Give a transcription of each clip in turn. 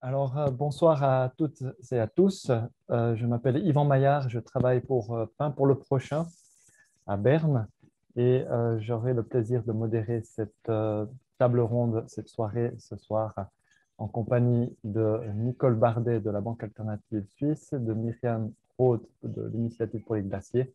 Bonsoir à toutes et à tous. Je m'appelle Yvan Maillard, je travaille pour Pain pour le prochain à Berne et j'aurai le plaisir de modérer cette table ronde, cette soirée ce soir en compagnie de Nicole Bardet de la Banque Alternative Suisse, de Myriam Roth de l'Initiative pour les glaciers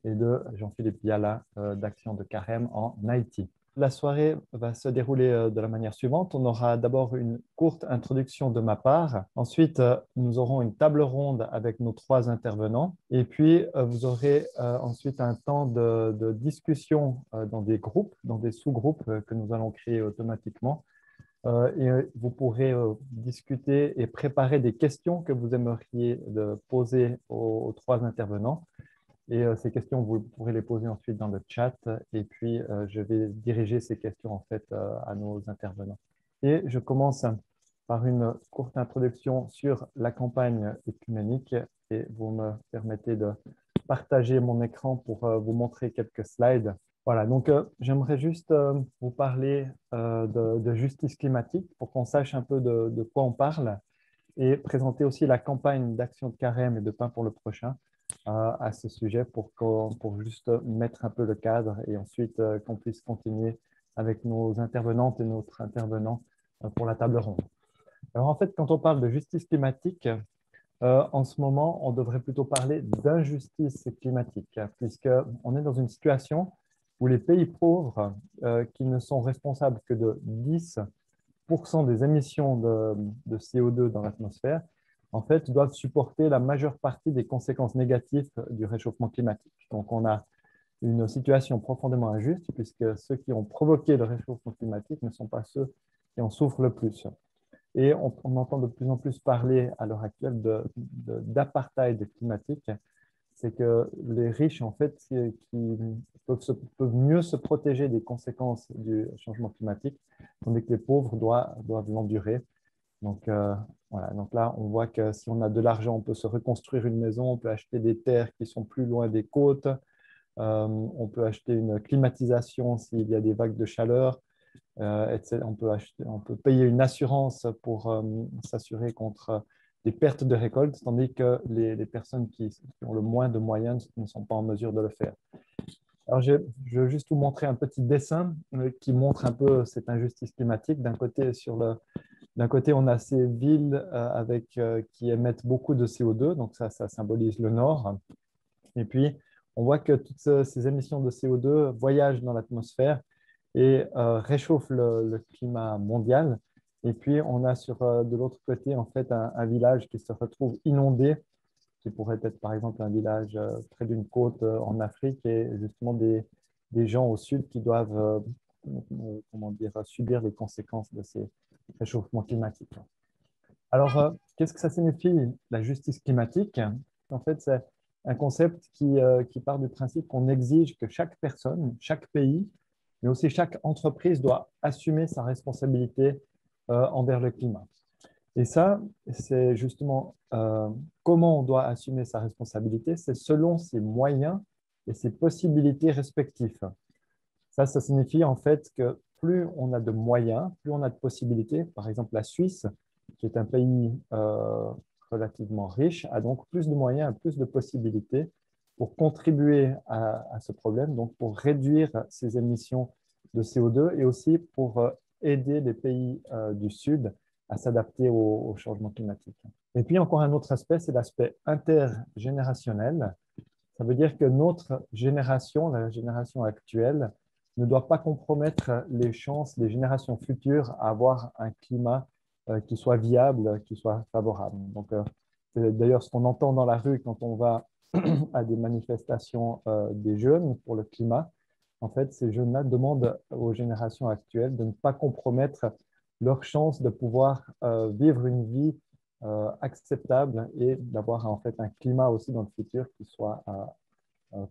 et de Jean-Philippe Viala d'Action de Carême en Haïti. La soirée va se dérouler de la manière suivante. On aura d'abord une courte introduction de ma part. Ensuite, nous aurons une table ronde avec nos trois intervenants. Et puis, vous aurez ensuite un temps de discussion dans des groupes, dans des sous-groupes que nous allons créer automatiquement. Et vous pourrez discuter et préparer des questions que vous aimeriez poser aux trois intervenants. Et ces questions, vous pourrez les poser ensuite dans le chat. Et puis, je vais diriger ces questions en fait à nos intervenants. Et je commence par une courte introduction sur la campagne œcuménique. Et vous me permettez de partager mon écran pour vous montrer quelques slides. Voilà, donc j'aimerais juste vous parler de justice climatique pour qu'on sache un peu de quoi on parle et présenter aussi la campagne d'Action de Carême et de Pain pour le prochain à ce sujet pour juste mettre un peu le cadre et ensuite qu'on puisse continuer avec nos intervenantes et notre intervenant pour la table ronde. Alors en fait, quand on parle de justice climatique, en ce moment, on devrait plutôt parler d'injustice climatique, puisqu'on est dans une situation où les pays pauvres, qui ne sont responsables que de 10% des émissions de CO2 dans l'atmosphère, en fait, doivent supporter la majeure partie des conséquences négatives du réchauffement climatique. Donc, on a une situation profondément injuste, puisque ceux qui ont provoqué le réchauffement climatique ne sont pas ceux qui en souffrent le plus. Et on entend de plus en plus parler à l'heure actuelle d'apartheid climatique. C'est que les riches, en fait, qui peuvent mieux se protéger des conséquences du changement climatique, tandis que les pauvres doivent l'endurer. Donc, voilà. Donc là, on voit que si on a de l'argent, on peut se reconstruire une maison, on peut acheter des terres qui sont plus loin des côtes, on peut acheter une climatisation s'il y a des vagues de chaleur, etc. On peut payer une assurance pour s'assurer contre des pertes de récolte, tandis que les personnes qui ont le moins de moyens ne sont pas en mesure de le faire. Alors, je veux juste vous montrer un petit dessin qui montre un peu cette injustice climatique. D'un côté, on a ces villes qui émettent beaucoup de CO2, donc ça symbolise le nord. Et puis, on voit que toutes ces émissions de CO2 voyagent dans l'atmosphère et réchauffent le climat mondial. Et puis, on a de l'autre côté, en fait, un village qui se retrouve inondé, qui pourrait être, par exemple, un village près d'une côte en Afrique, et justement des gens au sud qui doivent comment dire, subir les conséquences de ces réchauffements climatiques. Alors, qu'est-ce que ça signifie, la justice climatique? En fait, c'est un concept qui part du principe qu'on exige que chaque personne, chaque pays, mais aussi chaque entreprise doit assumer sa responsabilité envers le climat. Et ça, c'est justement comment on doit assumer sa responsabilité, c'est selon ses moyens et ses possibilités respectives. Ça signifie en fait que plus on a de moyens, plus on a de possibilités. Par exemple, la Suisse, qui est un pays relativement riche, a donc plus de moyens, plus de possibilités pour contribuer à ce problème, donc pour réduire ses émissions de CO2 et aussi pour aider les pays du Sud à s'adapter au changement climatique. Et puis encore un autre aspect, c'est l'aspect intergénérationnel. Ça veut dire que notre génération, la génération actuelle, ne doit pas compromettre les chances des générations futures à avoir un climat qui soit viable, qui soit favorable. Donc, c'est d'ailleurs ce qu'on entend dans la rue quand on va à des manifestations des jeunes pour le climat. En fait, ces jeunes-là demandent aux générations actuelles de ne pas compromettre leur chance de pouvoir vivre une vie acceptable et d'avoir en fait un climat aussi dans le futur qui soit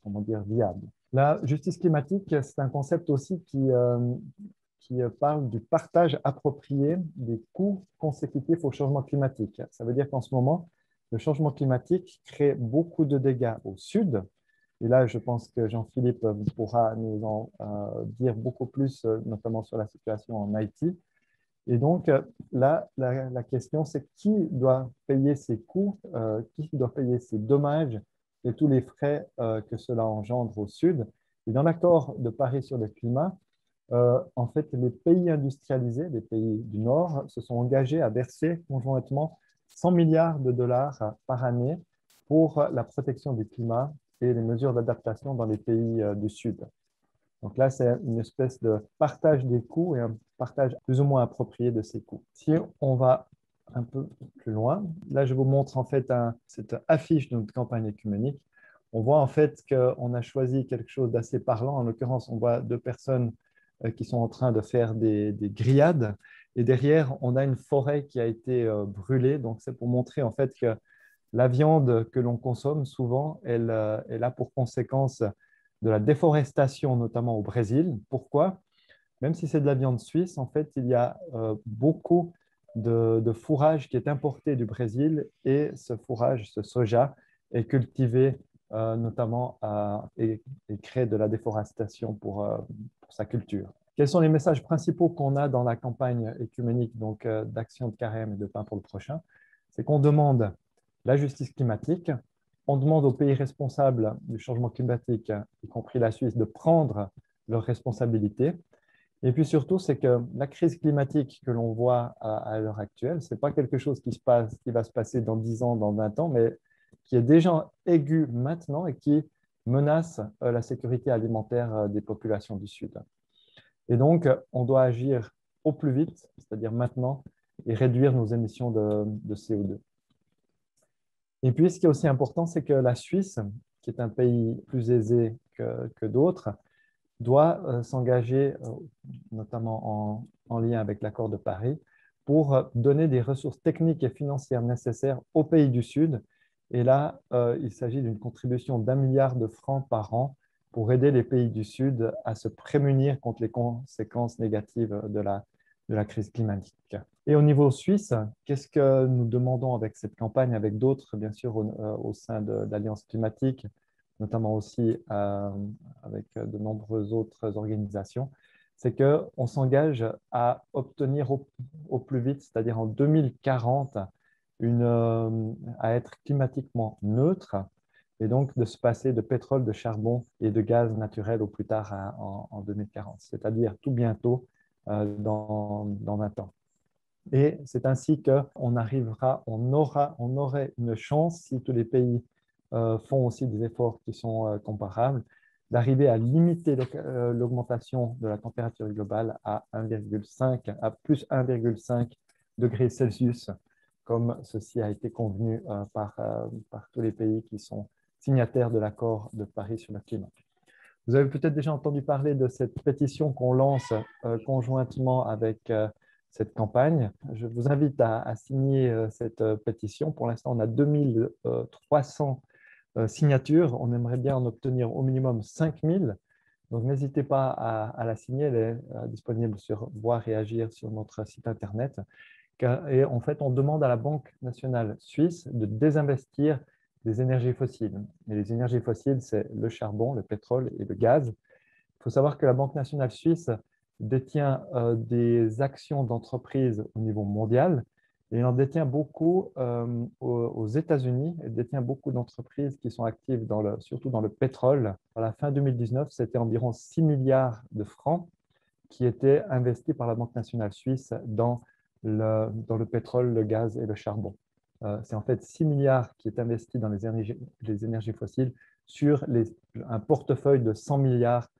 comment dire, viable. La justice climatique, c'est un concept aussi qui parle du partage approprié des coûts consécutifs au changement climatique. Ça veut dire qu'en ce moment, le changement climatique crée beaucoup de dégâts au sud. Et là, je pense que Jean-Philippe pourra nous en dire beaucoup plus, notamment sur la situation en Haïti. Et donc, là, la question, c'est qui doit payer ces coûts, qui doit payer ces dommages et tous les frais que cela engendre au Sud. Et dans l'accord de Paris sur le climat, en fait, les pays industrialisés, les pays du Nord, se sont engagés à verser conjointement 100 milliards de dollars par année pour la protection du climat et les mesures d'adaptation dans les pays du Sud. Donc là, c'est une espèce de partage des coûts et un partage plus ou moins approprié de ces coûts. Si on va un peu plus loin, là, je vous montre en fait cette affiche de notre campagne écuménique. On voit en fait qu'on a choisi quelque chose d'assez parlant. En l'occurrence, on voit deux personnes qui sont en train de faire des grillades. Et derrière, on a une forêt qui a été brûlée. Donc, c'est pour montrer en fait que la viande que l'on consomme, souvent, elle a pour conséquence de la déforestation, notamment au Brésil. Pourquoi? Même si c'est de la viande suisse, en fait, il y a beaucoup de fourrage qui est importé du Brésil et ce fourrage, ce soja, est cultivé notamment et crée de la déforestation pour sa culture. Quels sont les messages principaux qu'on a dans la campagne écuménique donc d'Action de Carême et de Pain pour le prochain? C'est qu'on demande la justice climatique, on demande aux pays responsables du changement climatique, y compris la Suisse, de prendre leurs responsabilités. Et puis surtout, c'est que la crise climatique que l'on voit à l'heure actuelle, ce n'est pas quelque chose qui va se passer dans 10 ans, dans 20 ans, mais qui est déjà aigu maintenant et qui menace la sécurité alimentaire des populations du Sud. Et donc, on doit agir au plus vite, c'est-à-dire maintenant, et réduire nos émissions de CO2. Et puis, ce qui est aussi important, c'est que la Suisse, qui est un pays plus aisé que d'autres, doit s'engager, notamment en lien avec l'accord de Paris, pour donner des ressources techniques et financières nécessaires aux pays du Sud. Et là, il s'agit d'une contribution d'1 milliard de francs par an pour aider les pays du Sud à se prémunir contre les conséquences négatives de la crise climatique. Et au niveau suisse, qu'est-ce que nous demandons avec cette campagne, avec d'autres, bien sûr, au sein de l'Alliance climatique, notamment aussi avec de nombreuses autres organisations, c'est qu'on s'engage à obtenir au plus vite, c'est-à-dire en 2040, à être climatiquement neutre et donc de se passer de pétrole, de charbon et de gaz naturel au plus tard en 2040, c'est-à-dire tout bientôt dans 20 ans. Et c'est ainsi qu'on arrivera, on aurait une chance, si tous les pays font aussi des efforts qui sont comparables, d'arriver à limiter l'augmentation de la température globale à 1,5, à plus 1,5 degrés Celsius, comme ceci a été convenu par tous les pays qui sont signataires de l'accord de Paris sur le climat. Vous avez peut-être déjà entendu parler de cette pétition qu'on lance conjointement avec cette campagne. Je vous invite à signer cette pétition. Pour l'instant, on a 2300 signatures. On aimerait bien en obtenir au minimum 5000. Donc, n'hésitez pas à la signer. Elle est disponible sur Voir et Agir sur notre site Internet. Et en fait, on demande à la Banque nationale suisse de désinvestir des énergies fossiles. Et les énergies fossiles, c'est le charbon, le pétrole et le gaz. Il faut savoir que la Banque nationale suisse détient des actions d'entreprise au niveau mondial et en détient beaucoup aux États-Unis. Elle détient beaucoup d'entreprises qui sont actives surtout dans le pétrole. À la fin 2019, c'était environ 6 milliards de francs qui étaient investis par la Banque nationale suisse dans le pétrole, le gaz et le charbon. C'est en fait 6 milliards qui est investi dans les énergies fossiles sur un portefeuille de 100 milliards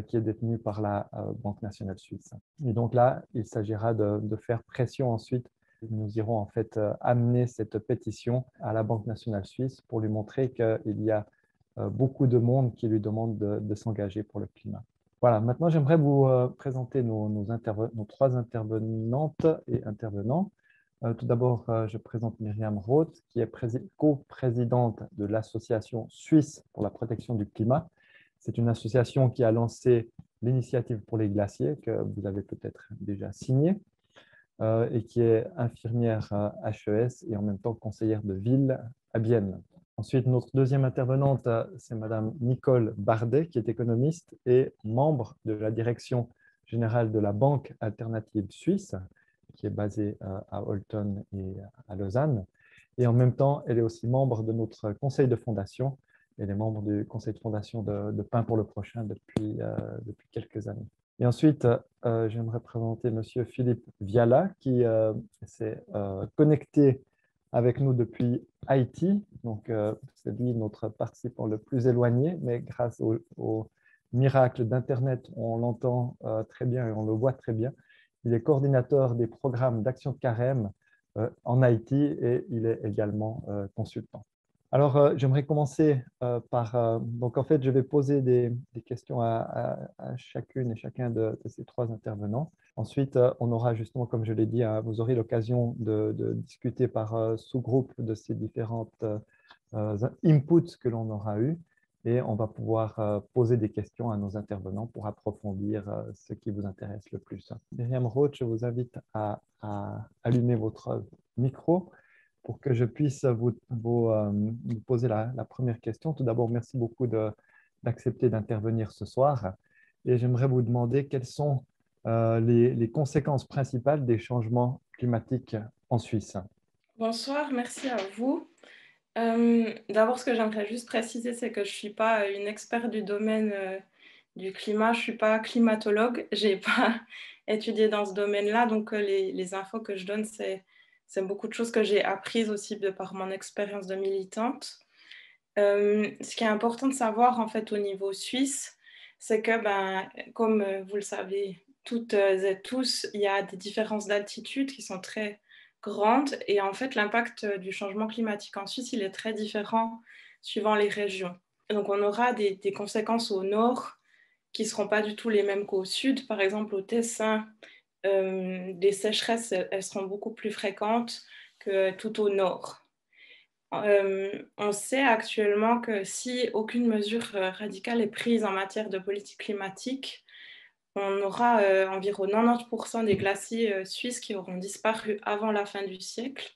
qui est détenu par la Banque nationale suisse. Et donc là, il s'agira de faire pression ensuite. Nous irons en fait amener cette pétition à la Banque nationale suisse pour lui montrer qu'il y a beaucoup de monde qui lui demande de s'engager pour le climat. Voilà, maintenant j'aimerais vous présenter nos trois intervenantes et intervenants. Tout d'abord, je présente Myriam Roth, qui est coprésidente de l'Association suisse pour la protection du climat. C'est une association qui a lancé l'initiative pour les glaciers, que vous avez peut-être déjà signée, et qui est infirmière HES et en même temps conseillère de ville à Bienne. Ensuite, notre deuxième intervenante, c'est Madame Nicole Bardet, qui est économiste et membre de la direction générale de la Banque alternative suisse. qui est basée à Olton et à Lausanne. Et en même temps, elle est aussi membre de notre conseil de fondation. Elle est membre du conseil de fondation de Pain pour le prochain depuis quelques années. Et ensuite, j'aimerais présenter M. Philippe Viala, qui s'est connecté avec nous depuis Haïti. Donc, c'est lui notre participant le plus éloigné, mais grâce au miracle d'Internet, on l'entend très bien et on le voit très bien. Il est coordinateur des programmes d'action carême en Haïti et il est également consultant. Alors, j'aimerais commencer donc en fait, je vais poser des questions à chacune et chacun de ces trois intervenants. Ensuite, on aura justement, comme je l'ai dit, vous aurez l'occasion de discuter par sous-groupe de ces différentes inputs que l'on aura eus et on va pouvoir poser des questions à nos intervenants pour approfondir ce qui vous intéresse le plus. Myriam Roth, je vous invite à allumer votre micro pour que je puisse vous poser la première question. Tout d'abord, merci beaucoup d'accepter d'intervenir ce soir. Et j'aimerais vous demander quelles sont les conséquences principales des changements climatiques en Suisse. Bonsoir, merci à vous. D'abord, ce que j'aimerais juste préciser, c'est que je ne suis pas une experte du domaine du climat, je ne suis pas climatologue, je n'ai pas étudié dans ce domaine-là, donc les infos que je donne, c'est beaucoup de choses que j'ai apprises aussi de par mon expérience de militante. Ce qui est important de savoir en fait au niveau suisse, c'est que comme vous le savez toutes et tous, il y a des différences d'altitude qui sont très grandes et en fait l'impact du changement climatique en Suisse, il est très différent suivant les régions. Donc on aura des conséquences au nord qui ne seront pas du tout les mêmes qu'au sud. Par exemple au Tessin, les sécheresses, elles seront beaucoup plus fréquentes que tout au nord. On sait actuellement que si aucune mesure radicale est prise en matière de politique climatique, on aura environ 90% des glaciers suisses qui auront disparu avant la fin du siècle.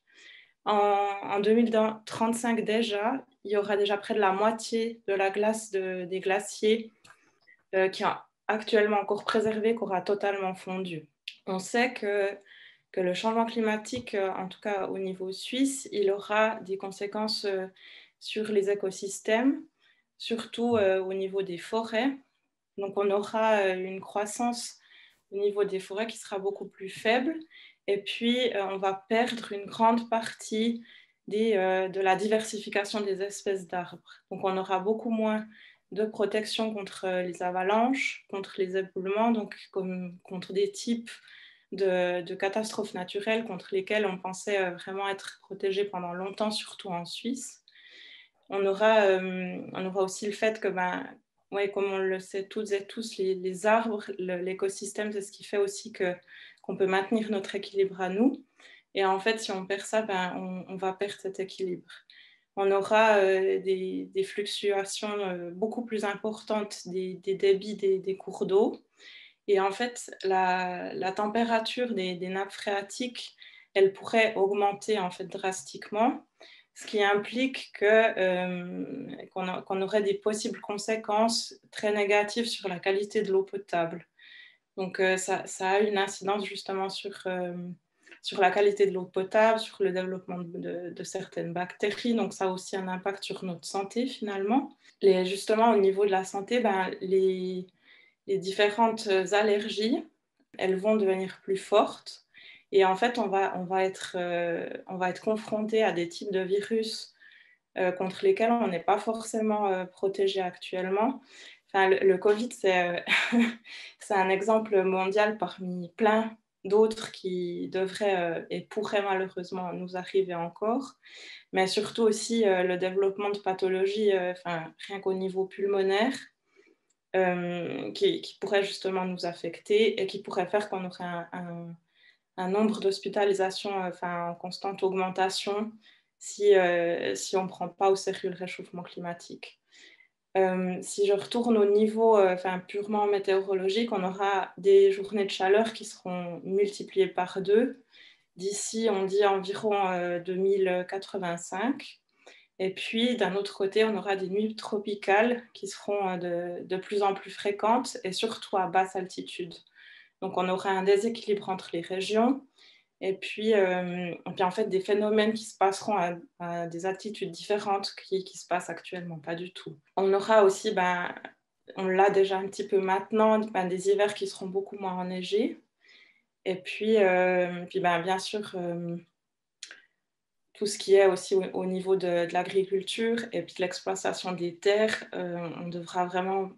En 2035 déjà, il y aura déjà près de la moitié de la glace des glaciers qui sont actuellement encore préservés, qui aura totalement fondu. On sait que le changement climatique, en tout cas au niveau suisse, il aura des conséquences sur les écosystèmes, surtout au niveau des forêts. Donc on aura une croissance au niveau des forêts qui sera beaucoup plus faible. Et puis on va perdre une grande partie de la diversification des espèces d'arbres. Donc on aura beaucoup moins de protection contre les avalanches, contre les éboulements, donc contre des types de catastrophes naturelles contre lesquelles on pensait vraiment être protégé pendant longtemps, surtout en Suisse. On aura aussi le fait que, comme on le sait toutes et tous, les arbres, l'écosystème, c'est ce qui fait aussi qu'on peut maintenir notre équilibre à nous. Et en fait, si on perd ça, on va perdre cet équilibre. On aura des fluctuations beaucoup plus importantes des débits des cours d'eau. Et en fait, la température des nappes phréatiques, elle pourrait augmenter en fait drastiquement, ce qui implique qu'on aurait des possibles conséquences très négatives sur la qualité de l'eau potable. Donc ça a une incidence justement sur la qualité de l'eau potable, sur le développement de certaines bactéries. Donc ça a aussi un impact sur notre santé finalement. Justement, au niveau de la santé, les différentes allergies, elles vont devenir plus fortes. Et en fait, on va être confronté à des types de virus contre lesquels on n'est pas forcément protégé actuellement. Enfin, le Covid, c'est un exemple mondial parmi plein d'autres qui devraient et pourraient malheureusement nous arriver encore. Mais surtout aussi le développement de pathologies, rien qu'au niveau pulmonaire, qui pourrait justement nous affecter et qui pourrait faire qu'on aurait un nombre d'hospitalisations en constante augmentation si on ne prend pas au sérieux le réchauffement climatique. Si je retourne au niveau purement météorologique, on aura des journées de chaleur qui seront multipliées par 2. D'ici, on dit environ 2085. Et puis, d'un autre côté, on aura des nuits tropicales qui seront de plus en plus fréquentes et surtout à basse altitude. Donc, on aura un déséquilibre entre les régions Et puis, en fait, des phénomènes qui se passeront à des altitudes différentes qui se passent actuellement, pas du tout. On aura aussi, on l'a déjà un petit peu maintenant, des hivers qui seront beaucoup moins enneigés. Et puis, bien sûr, tout ce qui est aussi au niveau de l'agriculture et puis de l'exploitation des terres, on devra vraiment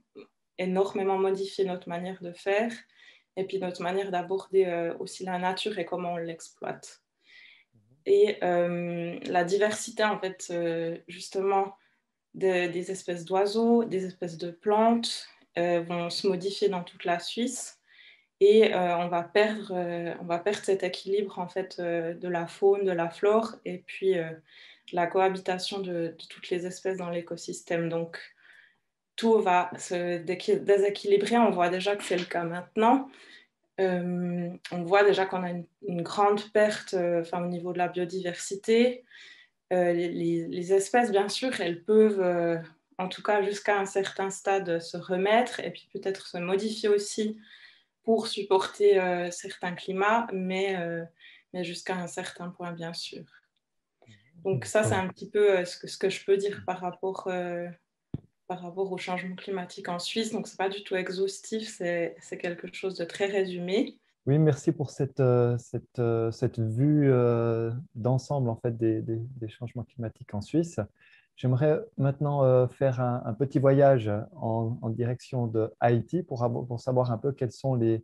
énormément modifier notre manière de faire et puis notre manière d'aborder aussi la nature et comment on l'exploite. Et la diversité, en fait, justement, des espèces d'oiseaux, des espèces de plantes vont se modifier dans toute la Suisse. Et on va perdre cet équilibre en fait, de la faune, de la flore et puis la cohabitation de toutes les espèces dans l'écosystème. Donc tout va se déséquilibrer. On voit déjà que c'est le cas maintenant. On voit déjà qu'on a une grande perte au niveau de la biodiversité. Les espèces, bien sûr, elles peuvent, en tout cas jusqu'à un certain stade, se remettre et puis peut-être se modifier aussi pour supporter certains climats, mais jusqu'à un certain point, bien sûr. Donc ça, c'est un petit peu ce que je peux dire par rapport au changement climatique en Suisse. Donc, ce n'est pas du tout exhaustif, c'est quelque chose de très résumé. Oui, merci pour cette vue d'ensemble en fait, des changements climatiques en Suisse. J'aimerais maintenant faire un petit voyage en direction de Haïti pour savoir un peu quelles sont les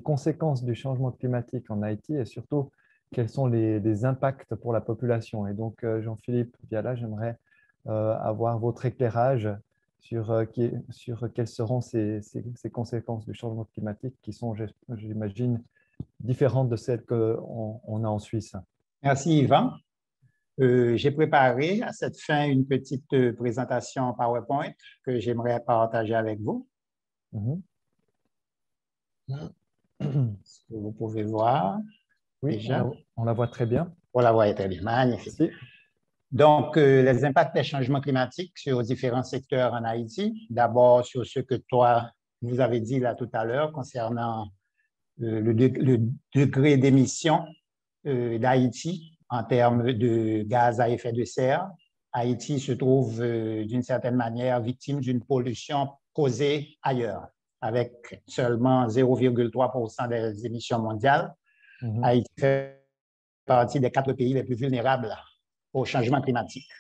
conséquences du changement climatique en Haïti et surtout quels sont les impacts pour la population. Et donc, Jean-Philippe Viala, j'aimerais avoir votre éclairage sur quelles seront ces conséquences du changement climatique qui sont, j'imagine, différentes de celles qu'on a en Suisse. Merci, Yvan. J'ai préparé à cette fin une petite présentation PowerPoint que j'aimerais partager avec vous. Mhm. Vous pouvez voir. Oui, déjà. on la voit très bien. On la voit très bien, magnifique. Merci. Donc, les impacts des changements climatiques sur différents secteurs en Haïti. D'abord, sur ce que toi, vous avez dit là tout à l'heure concernant le degré d'émission d'Haïti en termes de gaz à effet de serre. Haïti se trouve d'une certaine manière victime d'une pollution causée ailleurs, avec seulement 0,3% des émissions mondiales. Haïti fait partie des 4 pays les plus vulnérables au changement climatique.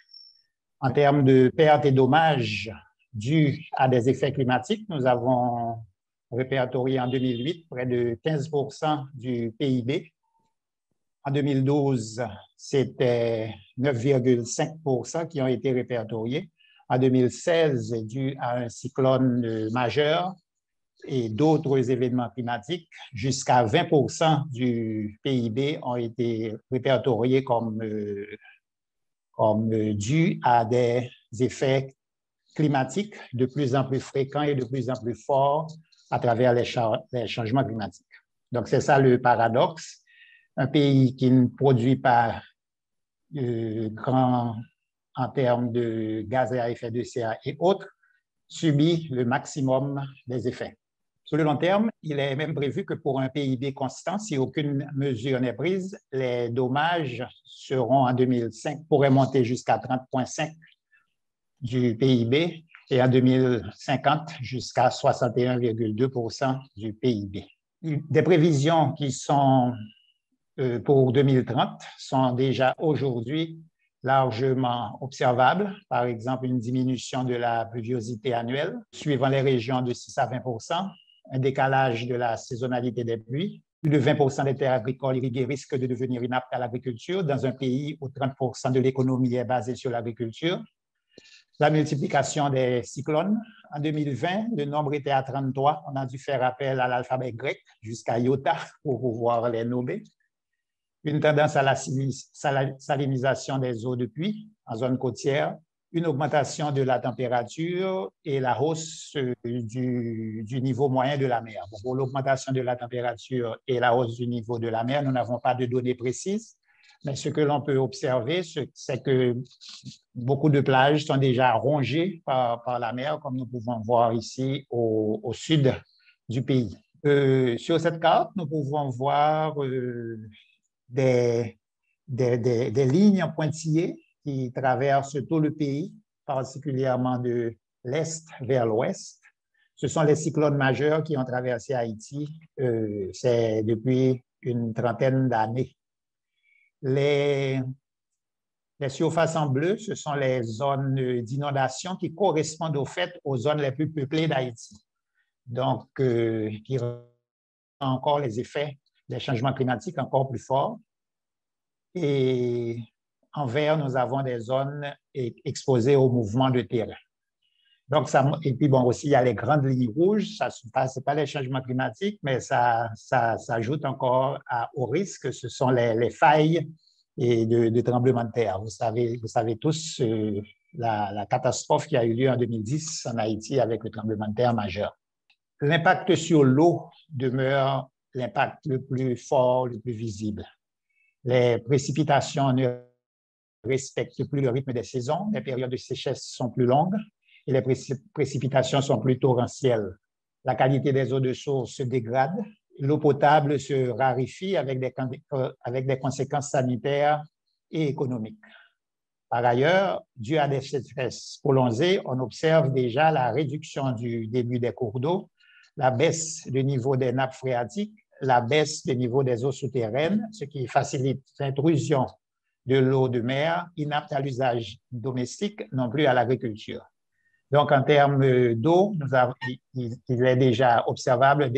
En termes de pertes et dommages dus à des effets climatiques, nous avons répertorié en 2008 près de 15% du PIB. En 2012, c'était 9,5% qui ont été répertoriés. En 2016, dû à un cyclone majeur et d'autres événements climatiques, jusqu'à 20% du PIB ont été répertoriés comme dû à des effets climatiques de plus en plus fréquents et de plus en plus forts à travers les changements climatiques. Donc, c'est ça le paradoxe. Un pays qui ne produit pas grand en termes de gaz à effet de serre et autres subit le maximum des effets. Sur le long terme, il est même prévu que pour un PIB constant, si aucune mesure n'est prise, les dommages seront en 2005, pourraient monter jusqu'à 30,5 du PIB et en 2050 jusqu'à 61,2% du PIB. Des prévisions qui sont pour 2030 sont déjà aujourd'hui largement observables. Par exemple, une diminution de la pluviosité annuelle suivant les régions de 6 à 20%, un décalage de la saisonnalité des pluies. Plus de 20% des terres agricoles irriguées risquent de devenir inaptes à l'agriculture dans un pays où 30% de l'économie est basée sur l'agriculture. La multiplication des cyclones. En 2020, le nombre était à 33. On a dû faire appel à l'alphabet grec jusqu'à iota pour pouvoir les nommer. Une tendance à la salinisation des eaux de pluie en zone côtière, une augmentation de la température et la hausse du niveau moyen de la mer. Bon, pour l'augmentation de la température et la hausse du niveau de la mer, nous n'avons pas de données précises, mais ce que l'on peut observer, c'est que beaucoup de plages sont déjà rongées par la mer, comme nous pouvons voir ici au sud du pays. Sur cette carte, nous pouvons voir des lignes en pointillés qui traversent tout le pays, particulièrement de l'est vers l'ouest. Ce sont les cyclones majeurs qui ont traversé Haïti, c'est depuis une trentaine d'années. Les surfaces en bleu, ce sont les zones d'inondation qui correspondent au fait aux zones les plus peuplées d'Haïti. Donc, qui rendent encore les effets des changements climatiques encore plus forts. Et en vert, nous avons des zones exposées au mouvement de terrain. Donc, et puis bon, aussi, il y a les grandes lignes rouges, ça c'est pas les changements climatiques, mais ça ajoute encore au risque, ce sont les failles et de tremblements de terre. Vous savez tous la catastrophe qui a eu lieu en 2010 en Haïti avec le tremblement de terre majeur. L'impact sur l'eau demeure l'impact le plus fort, le plus visible. Les précipitations ne respectent plus le rythme des saisons, les périodes de sécheresse sont plus longues et les précipitations sont plus torrentielles. La qualité des eaux de source se dégrade, l'eau potable se raréfie avec des conséquences sanitaires et économiques. Par ailleurs, dû à des sécheresses prolongées, on observe déjà la réduction du débit des cours d'eau, la baisse du niveau des nappes phréatiques, la baisse du niveau des eaux souterraines, ce qui facilite l'intrusion de l'eau de mer, inapte à l'usage domestique, non plus à l'agriculture. Donc, en termes d'eau, il est déjà observable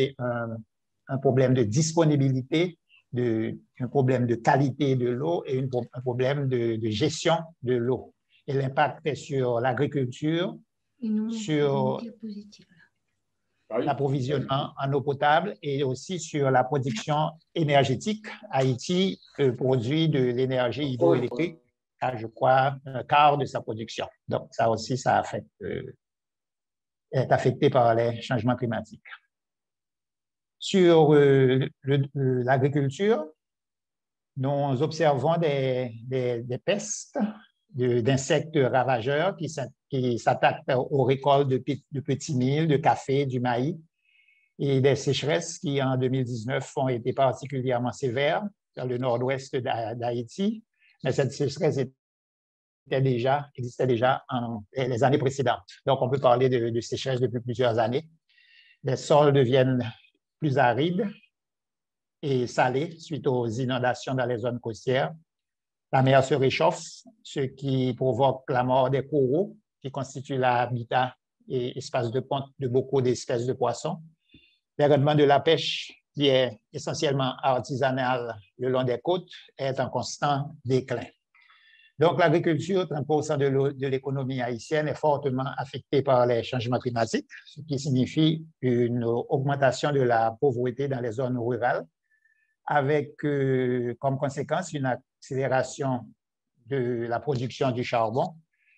un problème de disponibilité, un problème de qualité de l'eau et un problème de gestion de l'eau. Et l'impact est sur l'agriculture, sur l'approvisionnement en eau potable et aussi sur la production énergétique. Haïti produit de l'énergie hydroélectrique à, je crois, un quart de sa production. Donc, ça aussi, est affecté par les changements climatiques. Sur l'agriculture, nous observons des pestes, d'insectes ravageurs qui s'attaquent aux récoltes de petits milles, de café, du maïs, et des sécheresses qui, en 2019, ont été particulièrement sévères dans le nord-ouest d'Haïti. Mais cette sécheresse existait déjà les années précédentes. Donc, on peut parler de sécheresse depuis plusieurs années. Les sols deviennent plus arides et salés suite aux inondations dans les zones côtières. La mer se réchauffe, ce qui provoque la mort des coraux, qui constituent l'habitat et espace de ponte de beaucoup d'espèces de poissons. Le rendement de la pêche, qui est essentiellement artisanale le long des côtes, est en constant déclin. Donc, l'agriculture, 30% de l'économie haïtienne, est fortement affectée par les changements climatiques, ce qui signifie une augmentation de la pauvreté dans les zones rurales, avec comme conséquence une accélération de la production du charbon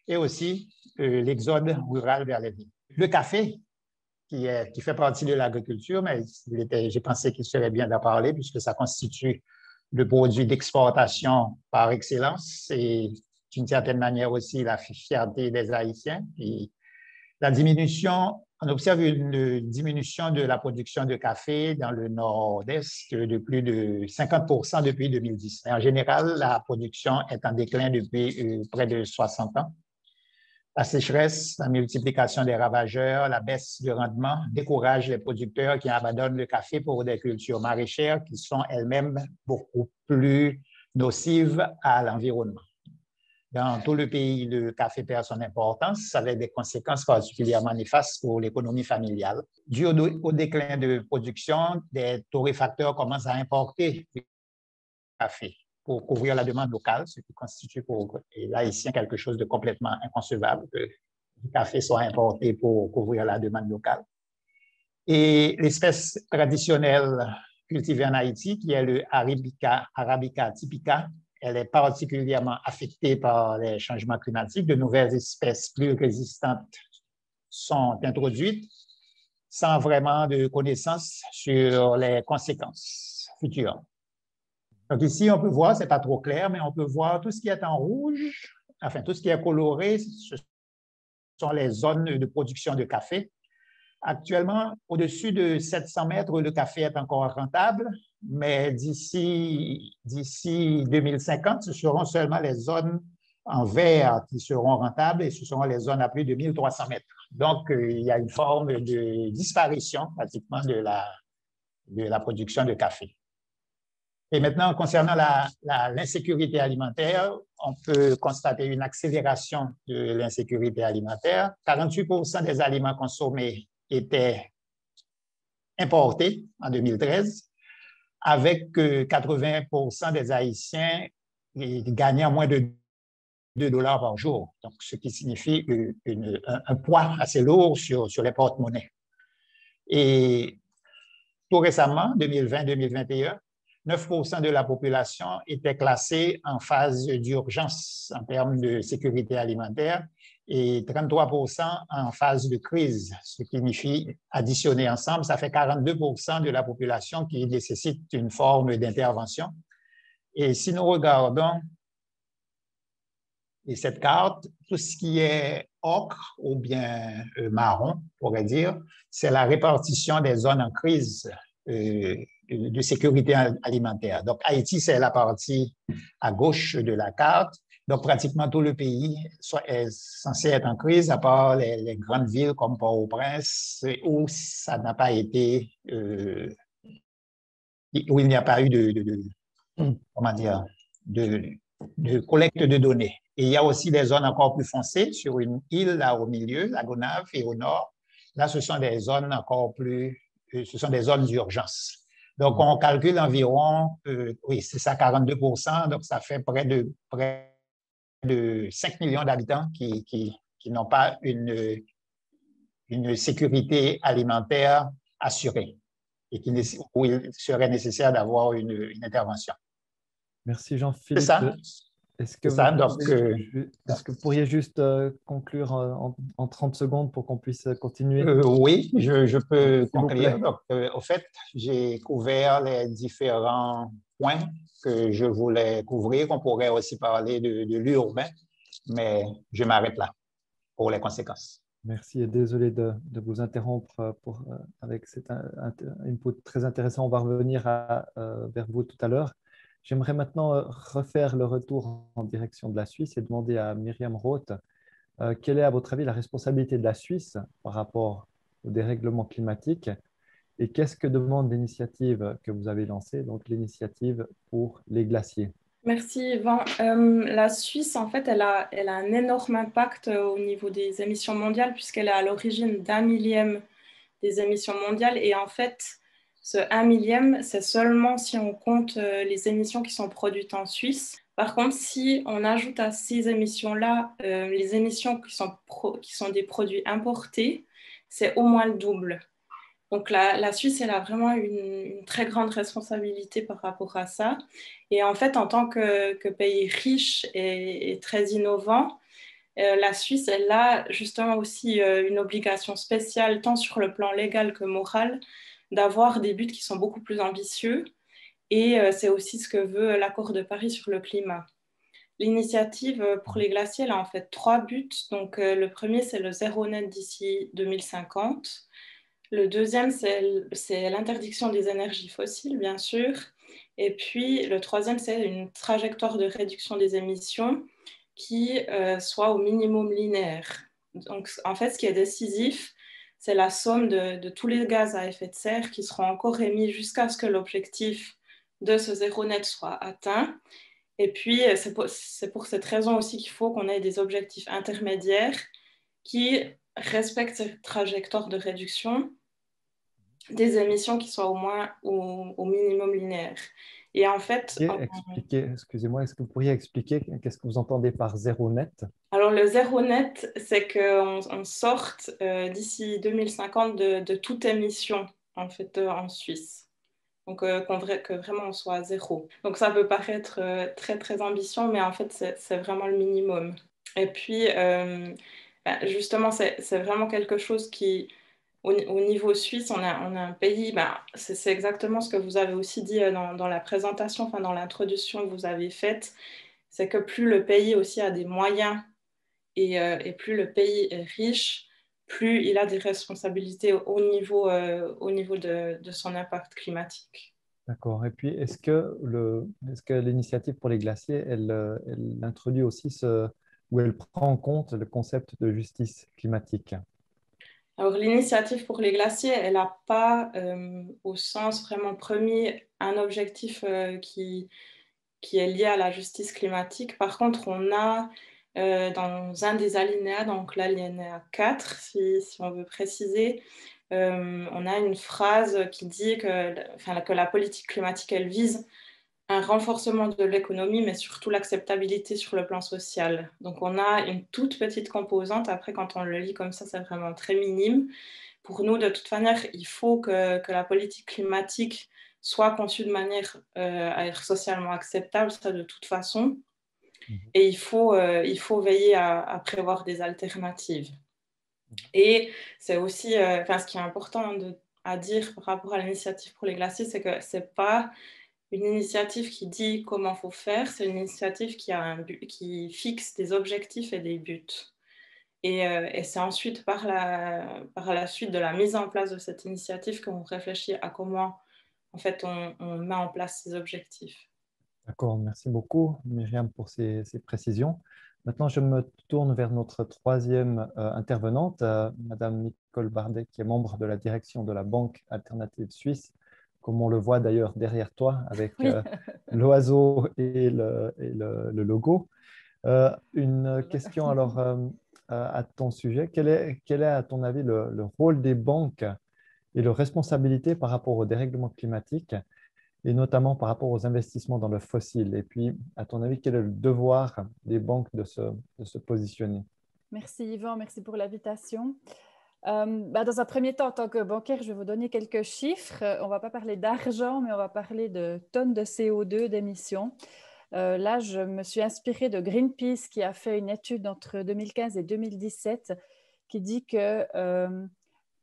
et aussi l'exode rural vers les villes. Le café, qui fait partie de l'agriculture, mais j'ai pensé qu'il serait bien d'en parler puisque ça constitue le produit d'exportation par excellence et d'une certaine manière aussi la fierté des Haïtiens. Et on observe une diminution de la production de café dans le nord-est de plus de 50% depuis 2010. En général, la production est en déclin depuis près de 60 ans. La sécheresse, la multiplication des ravageurs, la baisse du rendement découragent les producteurs qui abandonnent le café pour des cultures maraîchères qui sont elles-mêmes beaucoup plus nocives à l'environnement. Dans tout le pays, le café perd son importance avec des conséquences particulièrement néfastes pour l'économie familiale. Dû au déclin de production, des torréfacteurs commencent à importer du café pour couvrir la demande locale, ce qui constitue pour les Haïtiens quelque chose de complètement inconcevable, que le café soit importé pour couvrir la demande locale. Et l'espèce traditionnelle cultivée en Haïti, qui est le Arabica typica, elle est particulièrement affectée par les changements climatiques. De nouvelles espèces plus résistantes sont introduites sans vraiment de connaissances sur les conséquences futures. Donc ici, on peut voir, ce n'est pas trop clair, mais on peut voir tout ce qui est en rouge, enfin tout ce qui est coloré, ce sont les zones de production de café, Actuellement, au-dessus de 700 mètres, le café est encore rentable, mais d'ici 2050, ce seront seulement les zones en vert qui seront rentables et ce seront les zones à plus de 1300 mètres. Donc, il y a une forme de disparition pratiquement de la production de café. Et maintenant, concernant l'insécurité alimentaire, on peut constater une accélération de l'insécurité alimentaire. 48% des aliments consommés étaient importés en 2013, avec 80% des Haïtiens gagnant moins de $2 par jour, donc ce qui signifie un poids assez lourd sur les porte-monnaies. Et tout récemment, 2020-2021, 9% de la population était classée en phase d'urgence en termes de sécurité alimentaire et 33% en phase de crise, ce qui signifie, additionné ensemble, ça fait 42% de la population qui nécessite une forme d'intervention. Et si nous regardons cette carte, tout ce qui est ocre ou bien marron, on pourrait dire, c'est la répartition des zones en crise de sécurité alimentaire. Donc, Haïti, c'est la partie à gauche de la carte. Donc, pratiquement tout le pays est censé être en crise, à part les grandes villes comme Port-au-Prince, où ça n'a pas été, où il n'y a pas eu comment dire, de collecte de données. Et il y a aussi des zones encore plus foncées sur une île là au milieu, la Gonâve, et au nord. Là, ce sont des zones encore plus, ce sont des zones d'urgence. Donc, on calcule environ, oui, c'est ça, 42%, donc ça fait près de 5 millions d'habitants qui n'ont pas une sécurité alimentaire assurée et où il serait nécessaire d'avoir une intervention. Merci Jean-Philippe. C'est ça. Est-ce que vous pourriez juste conclure en 30 secondes pour qu'on puisse continuer? Oui, je peux conclure. Donc, au fait, j'ai couvert les différents points que je voulais couvrir. On pourrait aussi parler de l'urbain, mais je m'arrête là pour les conséquences. Merci et désolé de vous interrompre avec cet input très intéressant. On va revenir vers vous tout à l'heure. J'aimerais maintenant refaire le retour en direction de la Suisse et demander à Myriam Roth quelle est, à votre avis, la responsabilité de la Suisse par rapport au dérèglement climatique et qu'est-ce que demande l'initiative que vous avez lancée, donc l'initiative pour les glaciers? Merci Yvan. La Suisse, en fait, elle a un énorme impact au niveau des émissions mondiales puisqu'elle est à l'origine d'1 millième des émissions mondiales et en fait, ce 1 millième, c'est seulement si on compte les émissions qui sont produites en Suisse. Par contre, si on ajoute à ces émissions-là les émissions qui sont des produits importés, c'est au moins le double. Donc la Suisse, elle a vraiment une très grande responsabilité par rapport à ça. Et en fait, en tant que pays riche et très innovant, la Suisse, elle a justement aussi une obligation spéciale, tant sur le plan légal que moral, d'avoir des buts qui sont beaucoup plus ambitieux. Et c'est aussi ce que veut l'accord de Paris sur le climat. L'initiative pour les glaciers, elle a en fait 3 buts. Donc, le premier, c'est le zéro net d'ici 2050. Le deuxième, c'est l'interdiction des énergies fossiles, bien sûr. Et puis, le troisième, c'est une trajectoire de réduction des émissions qui soit au minimum linéaire. Donc, en fait, ce qui est décisif, c'est la somme de tous les gaz à effet de serre qui seront encore émis jusqu'à ce que l'objectif de ce zéro net soit atteint. Et puis, c'est pour cette raison aussi qu'il faut qu'on ait des objectifs intermédiaires qui respectent cette trajectoire de réduction des émissions qui soient au moins au minimum linéaire. Et en fait... Excusez-moi, est-ce que vous pourriez expliquer qu'est-ce que vous entendez par zéro net? Alors, le zéro net, c'est qu'on sorte d'ici 2050 de toute émission en fait, en Suisse. Donc, que vraiment on soit à zéro. Donc, ça peut paraître très, très ambitieux, mais en fait, c'est vraiment le minimum. Et puis, justement, c'est vraiment quelque chose qui... Au niveau suisse, on a un pays, c'est exactement ce que vous avez aussi dit dans la présentation, enfin dans l'introduction que vous avez faite, c'est que plus le pays aussi a des moyens et plus le pays est riche, plus il a des responsabilités au niveau de son impact climatique. D'accord. Et puis, est-ce que l'initiative pour les glaciers, elle introduit aussi ou elle prend en compte le concept de justice climatique? Alors, l'initiative pour les glaciers, elle n'a pas, au sens vraiment premier, un objectif qui est lié à la justice climatique. Par contre, on a dans un des alinéas, donc l'alinéa 4, si on veut préciser, on a une phrase qui dit que la politique climatique, elle vise un renforcement de l'économie, mais surtout l'acceptabilité sur le plan social. Donc, on a une toute petite composante. Après, quand on le lit comme ça, c'est vraiment très minime. Pour nous, de toute manière, il faut que la politique climatique soit conçue de manière à être socialement acceptable, ça de toute façon. Et il faut veiller à prévoir des alternatives. Et c'est aussi, ce qui est important à dire par rapport à l'initiative pour les glaciers, c'est que ce n'est pas une initiative qui dit comment il faut faire, c'est une initiative qui fixe des objectifs et des buts. Et c'est ensuite, par la suite de la mise en place de cette initiative, qu'on réfléchit à comment en fait, on met en place ces objectifs. D'accord, merci beaucoup, Myriam, pour ces précisions. Maintenant, je me tourne vers notre troisième intervenante, Madame Nicole Bardet, qui est membre de la direction de la Banque alternative suisse, comme on le voit d'ailleurs derrière toi avec Oui. l'oiseau et le logo. Une question alors à ton sujet. Quel est, à ton avis, le rôle des banques et leurs responsabilités par rapport au dérèglement climatique, et notamment par rapport aux investissements dans le fossile? Et puis, à ton avis, quel est le devoir des banques de se positionner? Merci Yvan, merci pour l'invitation. Dans un premier temps, en tant que bancaire, je vais vous donner quelques chiffres. On ne va pas parler d'argent, mais on va parler de tonnes de CO2 d'émissions. Là, je me suis inspirée de Greenpeace qui a fait une étude entre 2015 et 2017 qui dit que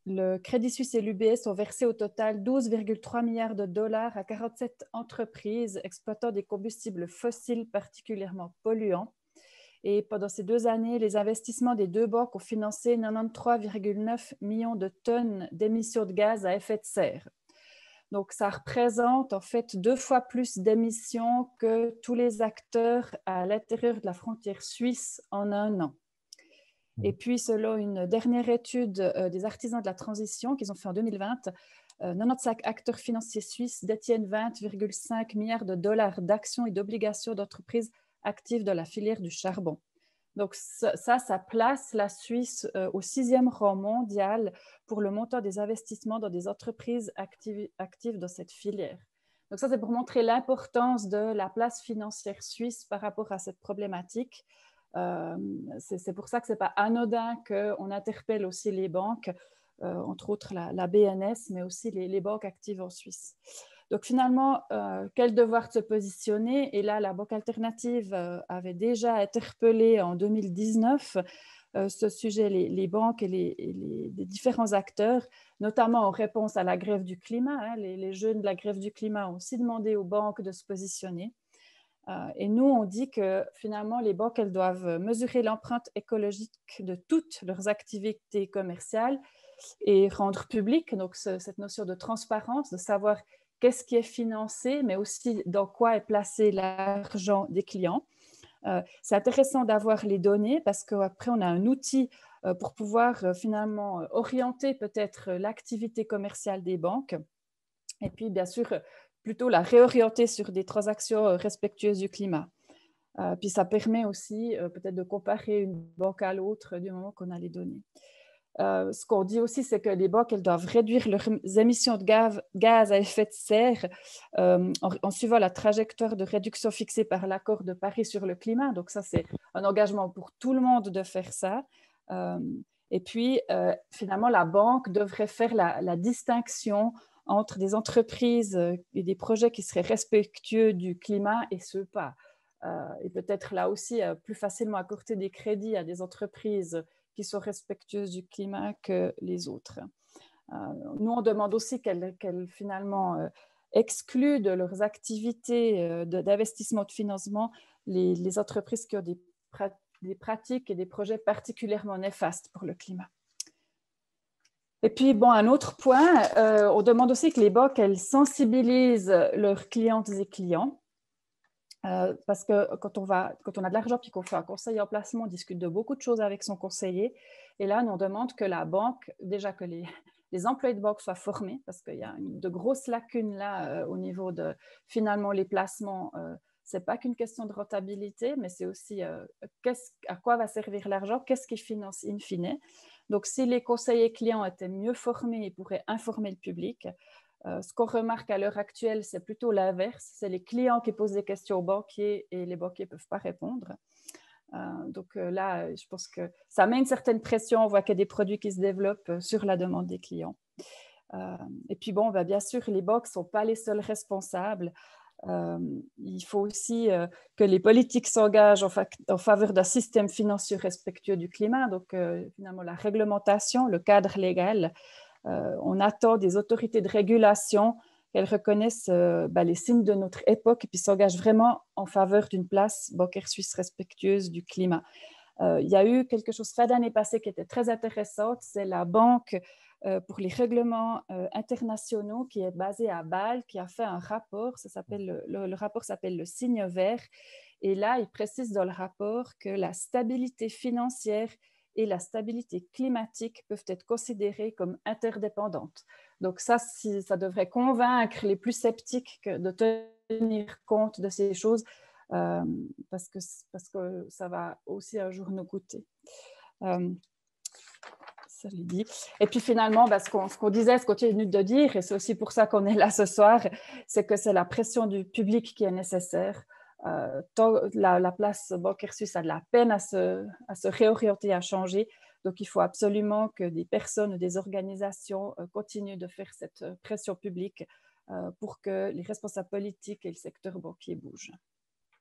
le Crédit Suisse et l'UBS ont versé au total 12,3 milliards de dollars à 47 entreprises exploitant des combustibles fossiles particulièrement polluants. Et pendant ces 2 années, les investissements des 2 banques ont financé 93,9 millions de tonnes d'émissions de gaz à effet de serre. Donc, ça représente en fait 2 fois plus d'émissions que tous les acteurs à l'intérieur de la frontière suisse en un an. Et puis, selon une dernière étude des artisans de la transition qu'ils ont fait en 2020, 95 acteurs financiers suisses détiennent 20,5 milliards de dollars d'actions et d'obligations d'entreprises actives dans la filière du charbon. Donc ça place la Suisse au 6e rang mondial pour le montant des investissements dans des entreprises actives dans cette filière. Donc ça, c'est pour montrer l'importance de la place financière suisse par rapport à cette problématique. C'est pour ça que ce n'est pas anodin qu'on interpelle aussi les banques, entre autres la BNS, mais aussi les banques actives en Suisse. Donc finalement, quel devoir de se positionner? Et là, la Banque alternative avait déjà interpellé en 2019 ce sujet, les banques et les différents acteurs, notamment en réponse à la grève du climat. Hein, les jeunes de la grève du climat ont aussi demandé aux banques de se positionner. Et nous, on dit que finalement, les banques, elles doivent mesurer l'empreinte écologique de toutes leurs activités commerciales et rendre public donc cette notion de transparence, de savoir qu'est-ce qui est financé, mais aussi dans quoi est placé l'argent des clients. C'est intéressant d'avoir les données parce qu'après, on a un outil pour pouvoir finalement orienter peut-être l'activité commerciale des banques. Et puis, bien sûr, plutôt la réorienter sur des transactions respectueuses du climat. Puis ça permet aussi peut-être de comparer une banque à l'autre du moment qu'on a les données. Ce qu'on dit aussi, c'est que les banques, elles doivent réduire leurs émissions de gaz à effet de serre en suivant la trajectoire de réduction fixée par l'accord de Paris sur le climat. Donc ça, c'est un engagement pour tout le monde de faire ça. Et puis, finalement, la banque devrait faire la distinction entre des entreprises et des projets qui seraient respectueux du climat et ceux pas. Et peut-être là aussi, plus facilement accorder des crédits à des entreprises qui sont respectueuses du climat que les autres. Nous, on demande aussi qu'elles finalement excluent de leurs activités d'investissement, de financement, les entreprises qui ont des pratiques et des projets particulièrement néfastes pour le climat. Et puis, bon, un autre point, on demande aussi que les banques, elles sensibilisent leurs clientes et clients. Parce que quand on a de l'argent et qu'on fait un conseil en placement, on discute de beaucoup de choses avec son conseiller. Et là, on demande que la banque, déjà que les employés de banque soient formés, parce qu'il y a de grosses lacunes là au niveau de finalement les placements. Ce n'est pas qu'une question de rentabilité, mais c'est aussi à quoi va servir l'argent, qu'est-ce qui finance in fine. Donc, si les conseillers clients étaient mieux formés, ils pourraient informer le public. Ce qu'on remarque à l'heure actuelle, c'est plutôt l'inverse. C'est les clients qui posent des questions aux banquiers et les banquiers ne peuvent pas répondre. Donc là, je pense que ça met une certaine pression. On voit qu'il y a des produits qui se développent sur la demande des clients. Et puis bon, bien sûr, les banques ne sont pas les seuls responsables. Il faut aussi que les politiques s'engagent en faveur d'un système financier respectueux du climat. Donc finalement, la réglementation, le cadre légal. On attend des autorités de régulation qu'elles reconnaissent les signes de notre époque et puis s'engagent vraiment en faveur d'une place bancaire suisse respectueuse du climat. Il y a eu quelque chose fin d'année passée qui était très intéressante, c'est la Banque pour les règlements internationaux qui est basée à Bâle, qui a fait un rapport, le rapport s'appelle le signe vert, et là, il précise dans le rapport que la stabilité financière et la stabilité climatique peuvent être considérées comme interdépendantes. Donc ça devrait convaincre les plus sceptiques de tenir compte de ces choses parce que ça va aussi un jour nous coûter. Ça l'est dit. Et puis finalement, ce qu'on disait, ce qu'on continue de dire, et c'est aussi pour ça qu'on est là ce soir, c'est que c'est la pression du public qui est nécessaire. La place bancaire suisse a de la peine à se réorienter, à changer. Donc, il faut absolument que des personnes ou des organisations continuent de faire cette pression publique pour que les responsables politiques et le secteur banquier bougent.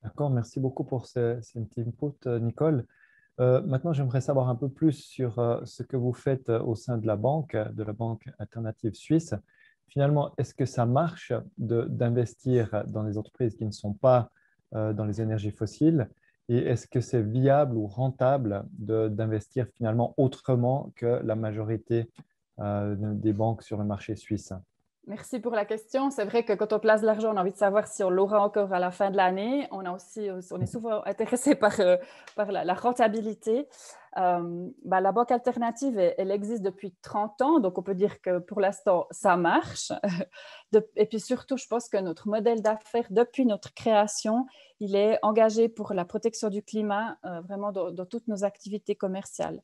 D'accord, merci beaucoup pour cet input, Nicole. Maintenant, j'aimerais savoir un peu plus sur ce que vous faites au sein de la Banque alternative suisse. Finalement, est-ce que ça marche d'investir dans les entreprises qui ne sont pas dans les énergies fossiles? Et est-ce que c'est viable ou rentable d'investir finalement autrement que la majorité des banques sur le marché suisse? Merci pour la question. C'est vrai que quand on place de l'argent, on a envie de savoir si on l'aura encore à la fin de l'année. On est souvent intéressé par la rentabilité. La banque alternative, elle existe depuis 30 ans, donc on peut dire que pour l'instant, ça marche. Et puis surtout, je pense que notre modèle d'affaires, depuis notre création, il est engagé pour la protection du climat, vraiment dans toutes nos activités commerciales.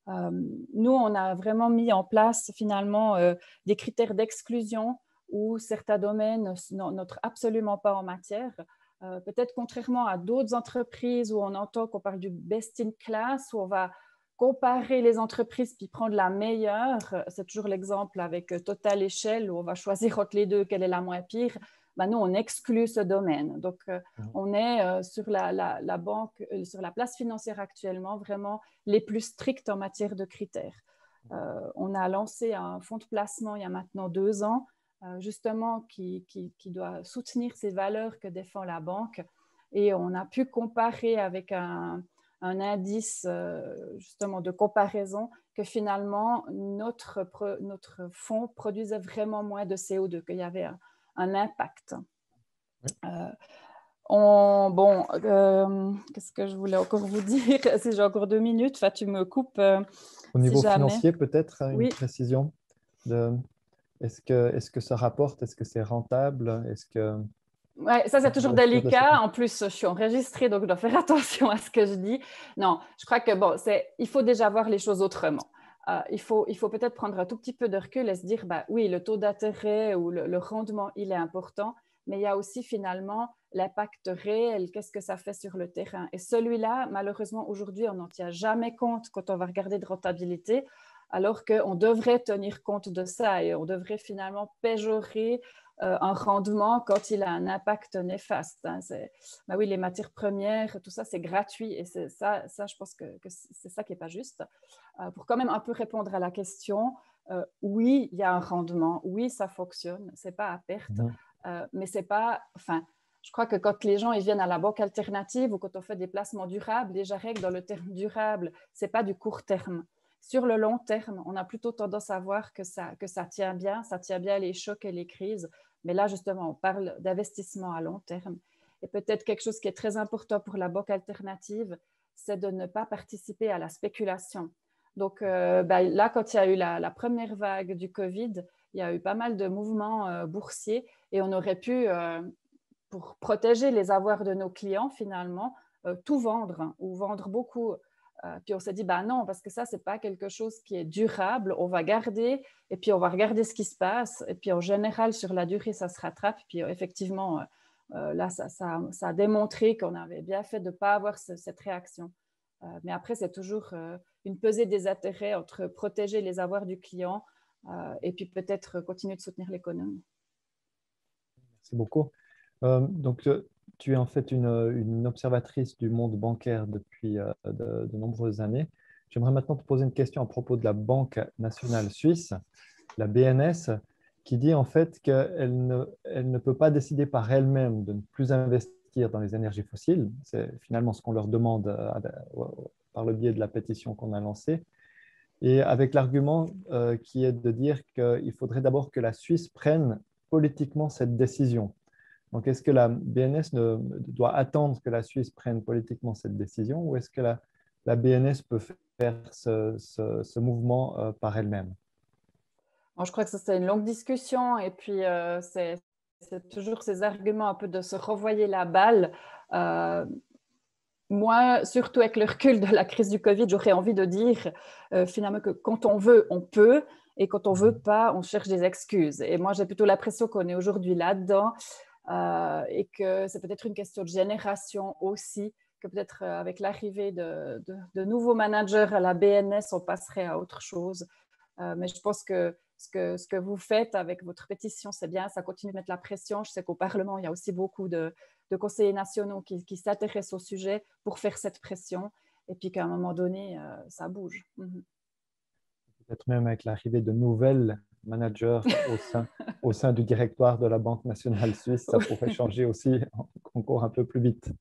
Nous, on a vraiment mis en place finalement des critères d'exclusion où certains domaines n'entrent absolument pas en matière. Peut-être contrairement à d'autres entreprises où on entend qu'on parle du best in class, où on va comparer les entreprises puis prendre la meilleure. C'est toujours l'exemple avec Total et Shell où on va choisir entre les deux quelle est la moins pire. Nous, on exclut ce domaine. Donc, on est sur la banque, sur la place financière actuellement, vraiment les plus stricts en matière de critères. On a lancé un fonds de placement il y a maintenant 2 ans, justement, qui doit soutenir ces valeurs que défend la banque. Et on a pu comparer avec un indice justement de comparaison que finalement, notre fonds produisait vraiment moins de CO2, qu'il y avait un impact. Qu'est-ce que je voulais encore vous dire? Si j'ai encore 2 minutes, tu me coupes. Au niveau financier, peut-être une précision est-ce que ça rapporte? Est-ce que c'est rentable? Ouais, ça, c'est toujours délicat. En plus, je suis enregistrée, donc je dois faire attention à ce que je dis. Non, je crois que il faut déjà voir les choses autrement. Il faut peut-être prendre un tout petit peu de recul et se dire, oui, le taux d'intérêt ou le rendement, il est important, mais il y a aussi finalement l'impact réel, qu'est-ce que ça fait sur le terrain. Et celui-là, malheureusement, aujourd'hui, on n'en tient jamais compte quand on va regarder de rentabilité, alors qu'on devrait tenir compte de ça et on devrait finalement péjorer un rendement quand il a un impact néfaste. Oui, les matières premières, tout ça, c'est gratuit et ça, je pense que c'est ça qui n'est pas juste. Pour quand même un peu répondre à la question, oui, il y a un rendement, oui, ça fonctionne, ce n'est pas à perte, mais c'est pas... Je crois que quand les gens ils viennent à la banque alternative ou quand on fait des placements durables, déjà règle dans le terme durable, ce n'est pas du court terme. sur le long terme, on a plutôt tendance à voir que ça tient bien les chocs et les crises. Mais là, justement, on parle d'investissement à long terme. Et peut-être quelque chose qui est très important pour la banque alternative, c'est de ne pas participer à la spéculation. Donc là, quand il y a eu la première vague du Covid, il y a eu pas mal de mouvements boursiers et on aurait pu, pour protéger les avoirs de nos clients, finalement, tout vendre ou vendre beaucoup. Puis on s'est dit, non, parce que ça, ce n'est pas quelque chose qui est durable. On va garder et puis on va regarder ce qui se passe. Et puis en général, sur la durée, ça se rattrape. Puis effectivement, là, ça a démontré qu'on avait bien fait de ne pas avoir cette réaction. Mais après, c'est toujours une pesée des intérêts entre protéger les avoirs du client et puis peut-être continuer de soutenir l'économie. Merci beaucoup. Donc, tu es en fait une observatrice du monde bancaire depuis de nombreuses années. J'aimerais maintenant te poser une question à propos de la Banque nationale suisse, la BNS, qui dit en fait qu'elle ne peut pas décider par elle-même de ne plus investir dans les énergies fossiles. C'est finalement ce qu'on leur demande par le biais de la pétition qu'on a lancée. Et avec l'argument qui est de dire qu'il faudrait d'abord que la Suisse prenne politiquement cette décision. Donc, est-ce que la BNS doit attendre que la Suisse prenne politiquement cette décision ou est-ce que la BNS peut faire ce mouvement par elle-même? Je crois que ça, c'est une longue discussion et puis c'est toujours ces arguments un peu de se renvoyer la balle. Moi, surtout avec le recul de la crise du Covid, j'aurais envie de dire finalement que quand on veut, on peut et quand on ne veut pas, on cherche des excuses. Et moi, j'ai plutôt l'impression qu'on est aujourd'hui là-dedans. Et que c'est peut-être une question de génération aussi, que peut-être avec l'arrivée de nouveaux managers à la BNS, on passerait à autre chose. Mais je pense que ce que vous faites avec votre pétition, c'est bien, ça continue de mettre la pression. Je sais qu'au Parlement, il y a aussi beaucoup de conseillers nationaux qui s'intéressent au sujet pour faire cette pression, et puis qu'à un moment donné, ça bouge. Peut-être même avec l'arrivée de nouvelles managers au sein du directoire de la Banque nationale suisse, ça pourrait changer aussi encore un peu plus vite.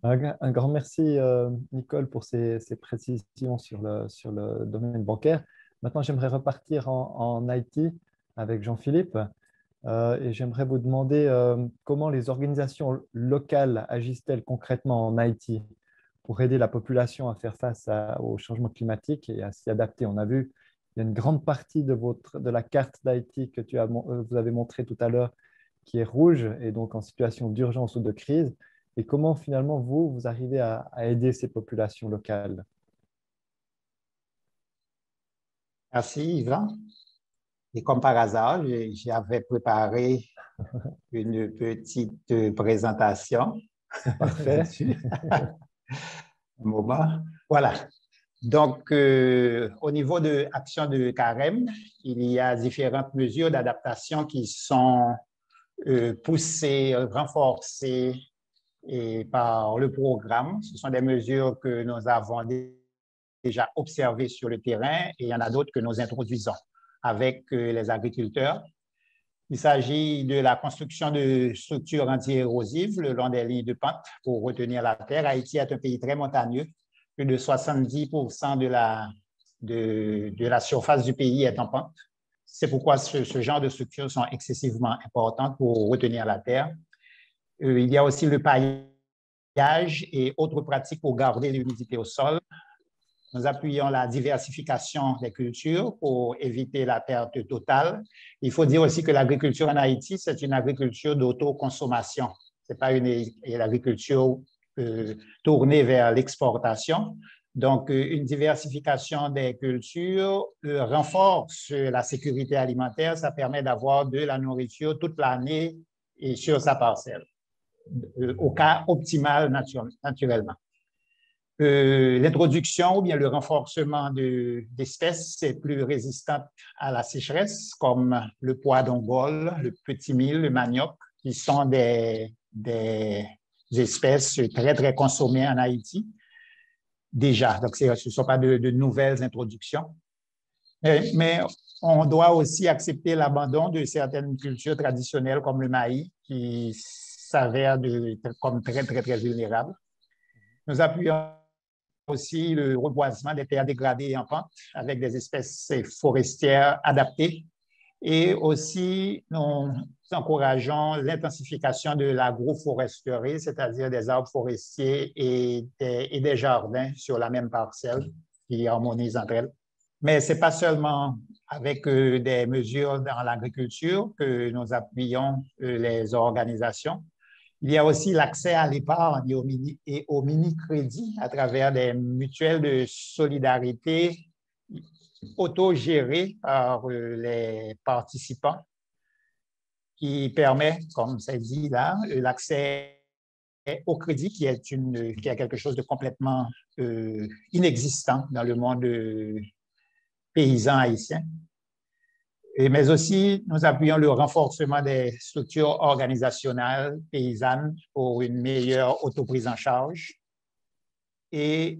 Un grand merci, Nicole, pour ces précisions sur le domaine bancaire. Maintenant, j'aimerais repartir en Haïti avec Jean-Philippe et j'aimerais vous demander comment les organisations locales agissent-elles concrètement en Haïti pour aider la population à faire face au changement climatique et à s'y adapter. On a vu il y a une grande partie de la carte d'Haïti que vous avez montrée tout à l'heure qui est rouge et donc en situation d'urgence ou de crise. Et comment finalement vous arrivez à aider ces populations locales? Merci, Yvan. Et comme par hasard, j'avais préparé une petite présentation. Parfait. Un moment. Voilà. Donc, au niveau de l'action de Carême, il y a différentes mesures d'adaptation qui sont poussées, renforcées par le programme. Ce sont des mesures que nous avons déjà observées sur le terrain et il y en a d'autres que nous introduisons avec les agriculteurs. Il s'agit de la construction de structures anti-érosives le long des lignes de pente pour retenir la terre. Haïti est un pays très montagneux. Plus de 70% de la surface du pays est en pente. C'est pourquoi ce genre de structures sont excessivement importantes pour retenir la terre. Il y a aussi le paillage et autres pratiques pour garder l'humidité au sol. Nous appuyons la diversification des cultures pour éviter la perte totale. Il faut dire aussi que l'agriculture en Haïti, c'est une agriculture d'autoconsommation. Ce n'est pas une agriculture tournée vers l'exportation. Donc, une diversification des cultures renforce la sécurité alimentaire. Ça permet d'avoir de la nourriture toute l'année et sur sa parcelle, au cas optimal naturellement. L'introduction ou bien le renforcement d'espèces plus résistantes à la sécheresse, comme le pois d'ongole, le petit mil, le manioc, qui sont des espèces très, très consommées en Haïti déjà. Donc, ce ne sont pas de nouvelles introductions. Mais on doit aussi accepter l'abandon de certaines cultures traditionnelles comme le maïs, qui s'avèrent comme très, très, très vulnérables. Nous appuyons aussi le reboisement des terres dégradées en pente avec des espèces forestières adaptées. Et aussi, nous encourageons l'intensification de l'agroforesterie, c'est-à-dire des arbres forestiers et des jardins sur la même parcelle qui harmonisent entre elles. Mais ce n'est pas seulement avec des mesures dans l'agriculture que nous appuyons les organisations. Il y a aussi l'accès à l'épargne et au mini-crédit à travers des mutuelles de solidarité autogérées par les participants qui permet, comme c'est dit là, l'accès au crédit qui est quelque chose de complètement inexistant dans le monde paysan haïtien. Mais aussi, nous appuyons le renforcement des structures organisationnelles paysannes pour une meilleure autoprise en charge et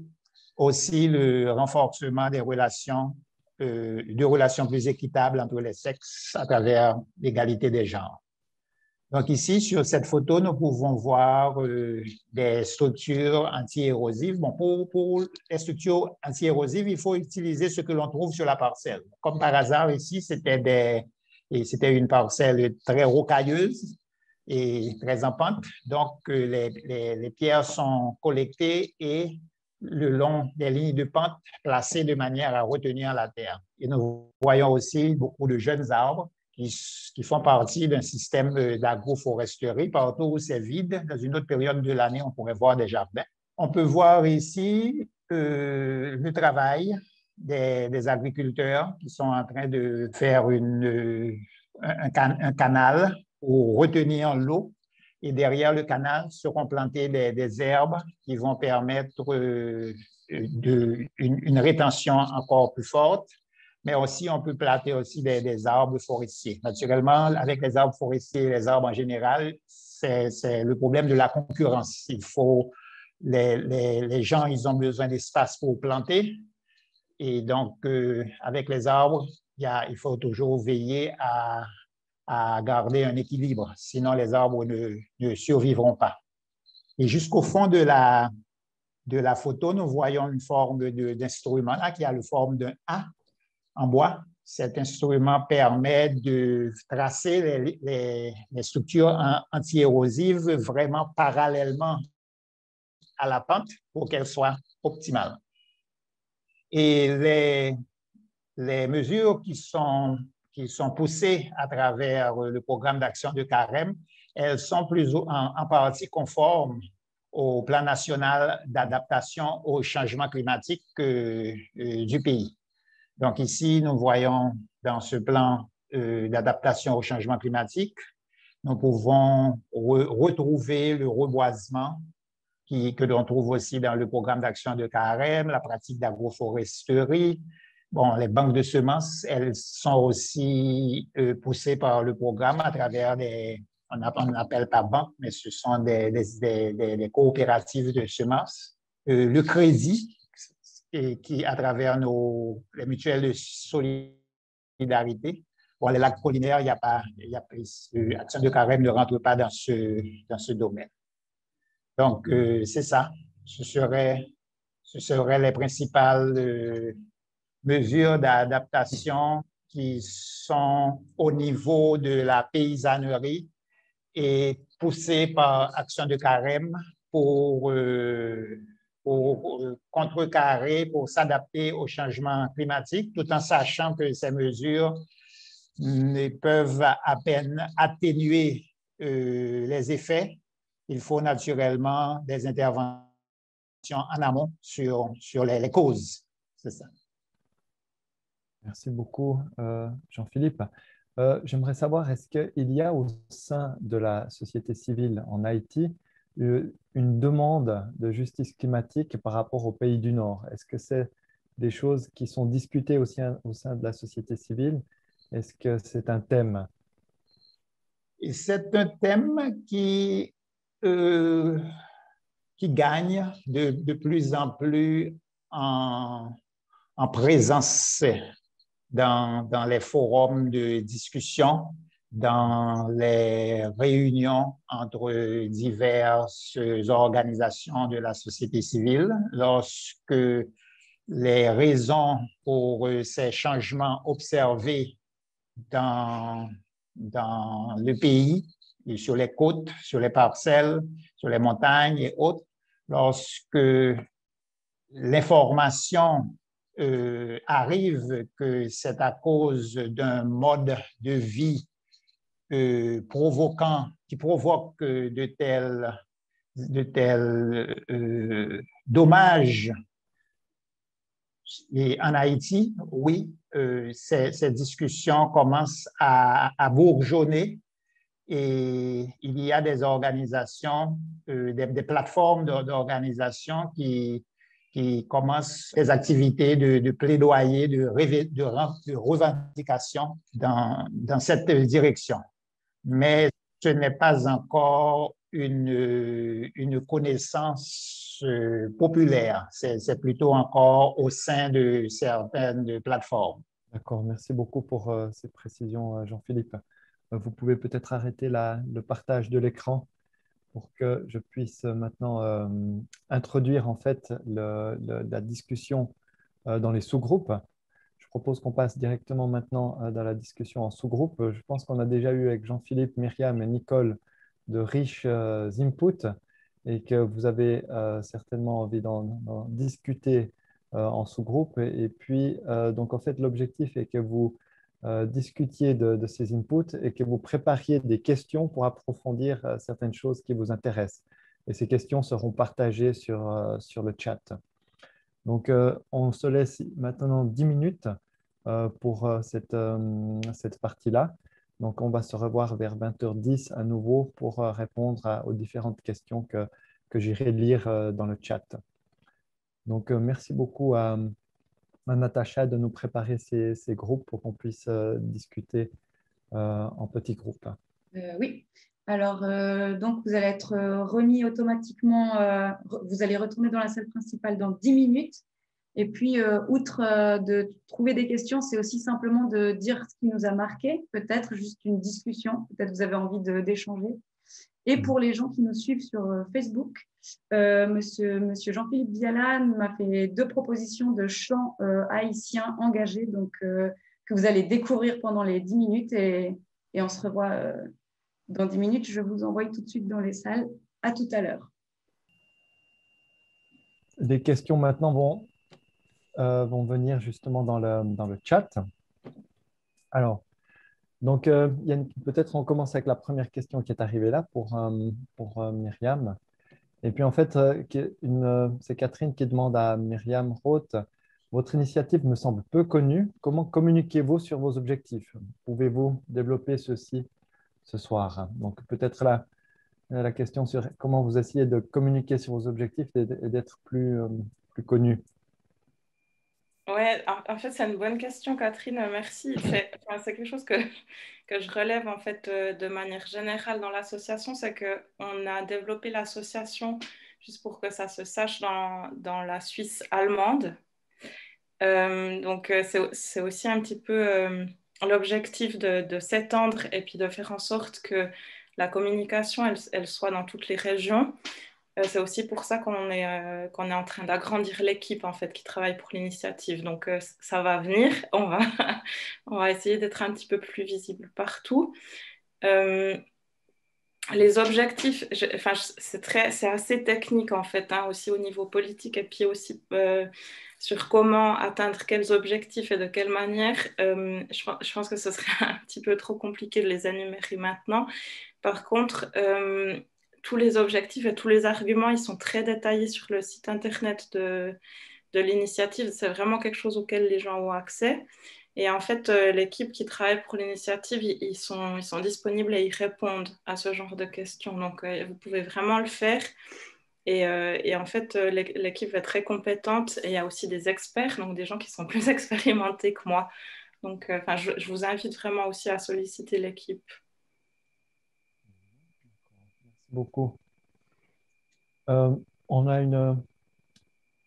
aussi le renforcement des relations, de relations plus équitables entre les sexes à travers l'égalité des genres. Donc ici, sur cette photo, nous pouvons voir des structures anti-érosives. Bon, pour les structures anti-érosives, il faut utiliser ce que l'on trouve sur la parcelle. Comme par hasard, ici, c'était une parcelle très rocailleuse et très en pente. Donc, les pierres sont collectées et le long des lignes de pente placées de manière à retenir la terre. Et nous voyons aussi beaucoup de jeunes arbres qui font partie d'un système d'agroforesterie. Partout où c'est vide, dans une autre période de l'année, on pourrait voir des jardins. On peut voir ici le travail des agriculteurs qui sont en train de faire un canal pour retenir l'eau. Et derrière le canal seront plantées des herbes qui vont permettre une rétention encore plus forte. Mais aussi, on peut planter aussi des arbres forestiers. Naturellement, avec les arbres forestiers et les arbres en général, c'est le problème de la concurrence. Les gens, ils ont besoin d'espace pour planter. Et donc, avec les arbres, il faut toujours veiller à garder un équilibre. Sinon, les arbres ne survivront pas. Et jusqu'au fond de la photo, nous voyons une forme d'instrument là qui a la forme d'un A en bois. Cet instrument permet de tracer les structures anti-érosives vraiment parallèlement à la pente pour qu'elles soient optimales. Et les mesures qui sont poussées à travers le programme d'action de Carême, elles sont plus en partie conformes au plan national d'adaptation au changement climatique du pays. Donc ici, nous voyons dans ce plan d'adaptation au changement climatique, nous pouvons retrouver le reboisement que l'on trouve aussi dans le programme d'action de Carême, la pratique d'agroforesterie. Bon, les banques de semences, elles sont aussi poussées par le programme à travers on n'appelle pas banques, mais ce sont des coopératives de semences. Le crédit, qui à travers les mutuelles de solidarité. Bon, les lacs collinaires, Action de Carême ne rentre pas dans ce domaine. Donc, c'est ça. Ce seraient les principales mesures d'adaptation qui sont au niveau de la paysannerie et poussées par Action de Carême pour contrecarrer, pour s'adapter au changement climatique, tout en sachant que ces mesures ne peuvent à peine atténuer les effets. Il faut naturellement des interventions en amont sur les causes. C'est ça. Merci beaucoup, Jean-Philippe. J'aimerais savoir, est-ce qu'il y a au sein de la société civile en Haïti une demande de justice climatique par rapport aux pays du Nord? Est-ce que c'est des choses qui sont discutées aussi au sein de la société civile? Est-ce que c'est un thème? C'est un thème qui gagne de plus en plus en présence dans les forums de discussion dans les réunions entre diverses organisations de la société civile, lorsque les raisons pour ces changements observés dans le pays, et sur les côtes, sur les parcelles, sur les montagnes et autres, lorsque l'information arrive que c'est à cause d'un mode de vie qui provoque de tels dommages. Et en Haïti, oui, ces discussions commencent à bourgeonner et il y a des organisations, des plateformes d'organisations qui commencent des activités de plaidoyer, de revendication dans cette direction. Mais ce n'est pas encore une connaissance populaire. C'est plutôt encore au sein de certaines plateformes. D'accord, merci beaucoup pour ces précisions, Jean-Philippe. Vous pouvez peut-être arrêter le partage de l'écran pour que je puisse maintenant introduire en fait la discussion dans les sous-groupes. Je propose qu'on passe directement maintenant dans la discussion en sous-groupe. Je pense qu'on a déjà eu avec Jean-Philippe, Myriam et Nicole de riches inputs et que vous avez certainement envie d'en discuter en sous-groupe. Et puis, donc en fait, l'objectif est que vous discutiez de ces inputs et que vous prépariez des questions pour approfondir certaines choses qui vous intéressent. Et ces questions seront partagées sur le chat. Donc, on se laisse maintenant 10 minutes pour cette partie-là. Donc, on va se revoir vers 20h10 à nouveau pour répondre aux différentes questions que j'irai lire dans le chat. Donc, merci beaucoup à Natacha de nous préparer ces groupes pour qu'on puisse discuter en petits groupes. Oui. Alors, donc, vous allez être remis automatiquement, vous allez retourner dans la salle principale dans 10 minutes. Et puis, outre de trouver des questions, c'est aussi simplement de dire ce qui nous a marqué, peut-être juste une discussion, peut-être vous avez envie d'échanger. Et pour les gens qui nous suivent sur Facebook, monsieur Jean-Philippe Biala m'a fait 2 propositions de chants haïtiens engagés, donc que vous allez découvrir pendant les 10 minutes et on se revoit dans 10 minutes. Je vous envoie tout de suite dans les salles. À tout à l'heure. Les questions maintenant vont venir justement dans le chat. Alors, donc, peut-être on commence avec la première question qui est arrivée là pour Myriam. Et puis, en fait, c'est Catherine qui demande à Myriam Roth, votre initiative me semble peu connue. Comment communiquez-vous sur vos objectifs? Pouvez-vous développer ceci ce soir? Donc, peut-être la question sur comment vous essayez de communiquer sur vos objectifs et d'être plus connu. Ouais, en fait, c'est une bonne question, Catherine. Merci. C'est quelque chose que je relève en fait de manière générale dans l'association, c'est qu'on a développé l'association juste pour que ça se sache dans la Suisse allemande. Donc, c'est aussi un petit peu l'objectif de s'étendre et puis de faire en sorte que la communication, elle soit dans toutes les régions. C'est aussi pour ça qu'on est en train d'agrandir l'équipe en fait, qui travaille pour l'initiative. Donc, ça va venir. On va essayer d'être un petit peu plus visible partout. Les objectifs, c'est assez technique en fait, hein, aussi au niveau politique et puis aussi sur comment atteindre quels objectifs et de quelle manière. Je pense que ce serait un petit peu trop compliqué de les énumérer maintenant. Par contre, tous les objectifs et tous les arguments, ils sont très détaillés sur le site internet de l'initiative. C'est vraiment quelque chose auquel les gens ont accès. Et en fait, l'équipe qui travaille pour l'initiative, ils sont disponibles et ils répondent à ce genre de questions. Donc, vous pouvez vraiment le faire. Et en fait, l'équipe est très compétente et il y a aussi des experts, donc des gens qui sont plus expérimentés que moi. Donc, je vous invite vraiment aussi à solliciter l'équipe. Merci beaucoup. On a une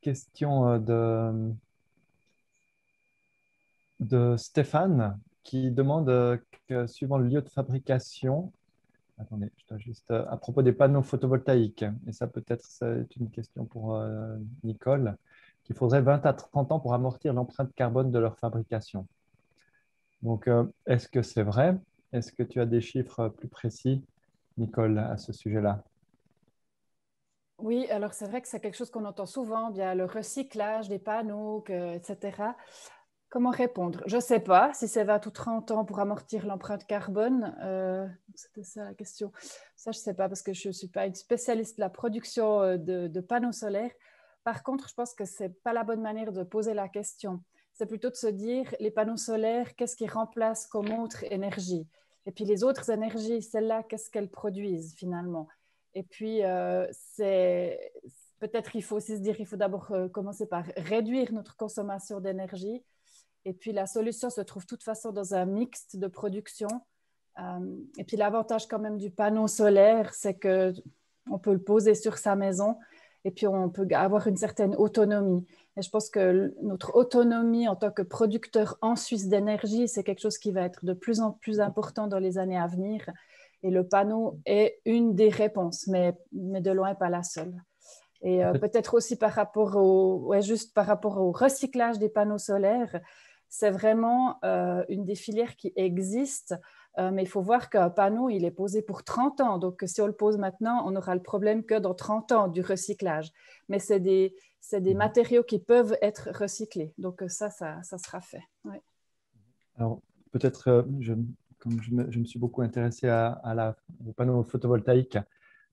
question de Stéphane qui demande que suivant le lieu de fabrication, attendez, je dois juste, à propos des panneaux photovoltaïques, et ça peut-être c'est une question pour Nicole, qu'il faudrait 20 à 30 ans pour amortir l'empreinte carbone de leur fabrication. Donc, est-ce que c'est vrai? Est-ce que tu as des chiffres plus précis, Nicole, à ce sujet-là? Oui, alors c'est vrai que c'est quelque chose qu'on entend souvent, bien le recyclage des panneaux, etc. Comment répondre? Je ne sais pas si c'est 20 ou 30 ans pour amortir l'empreinte carbone. C'était ça la question. Ça, je ne sais pas parce que je ne suis pas une spécialiste de la production de panneaux solaires. Par contre, je pense que ce n'est pas la bonne manière de poser la question. C'est plutôt de se dire, les panneaux solaires, qu'est-ce qu'ils remplacent comme autre énergie? Et puis les autres énergies, celles-là, qu'est-ce qu'elles produisent finalement? Et puis, peut-être il faut aussi se dire, il faut d'abord commencer par réduire notre consommation d'énergie. Et puis, la solution se trouve de toute façon dans un mix de production. Et puis, l'avantage quand même du panneau solaire, c'est qu'on peut le poser sur sa maison et puis on peut avoir une certaine autonomie. Et je pense que notre autonomie en tant que producteur en Suisse d'énergie, c'est quelque chose qui va être de plus en plus important dans les années à venir. Et le panneau est une des réponses, mais de loin pas la seule. Et peut-être aussi juste par rapport au recyclage des panneaux solaires, c'est vraiment une des filières qui existe, mais il faut voir qu'un panneau, il est posé pour 30 ans. Donc, si on le pose maintenant, on n'aura le problème que dans 30 ans du recyclage. Mais c'est des matériaux qui peuvent être recyclés. Donc, ça sera fait. Ouais. Alors, peut-être, comme je me suis beaucoup intéressé aux panneaux photovoltaïques,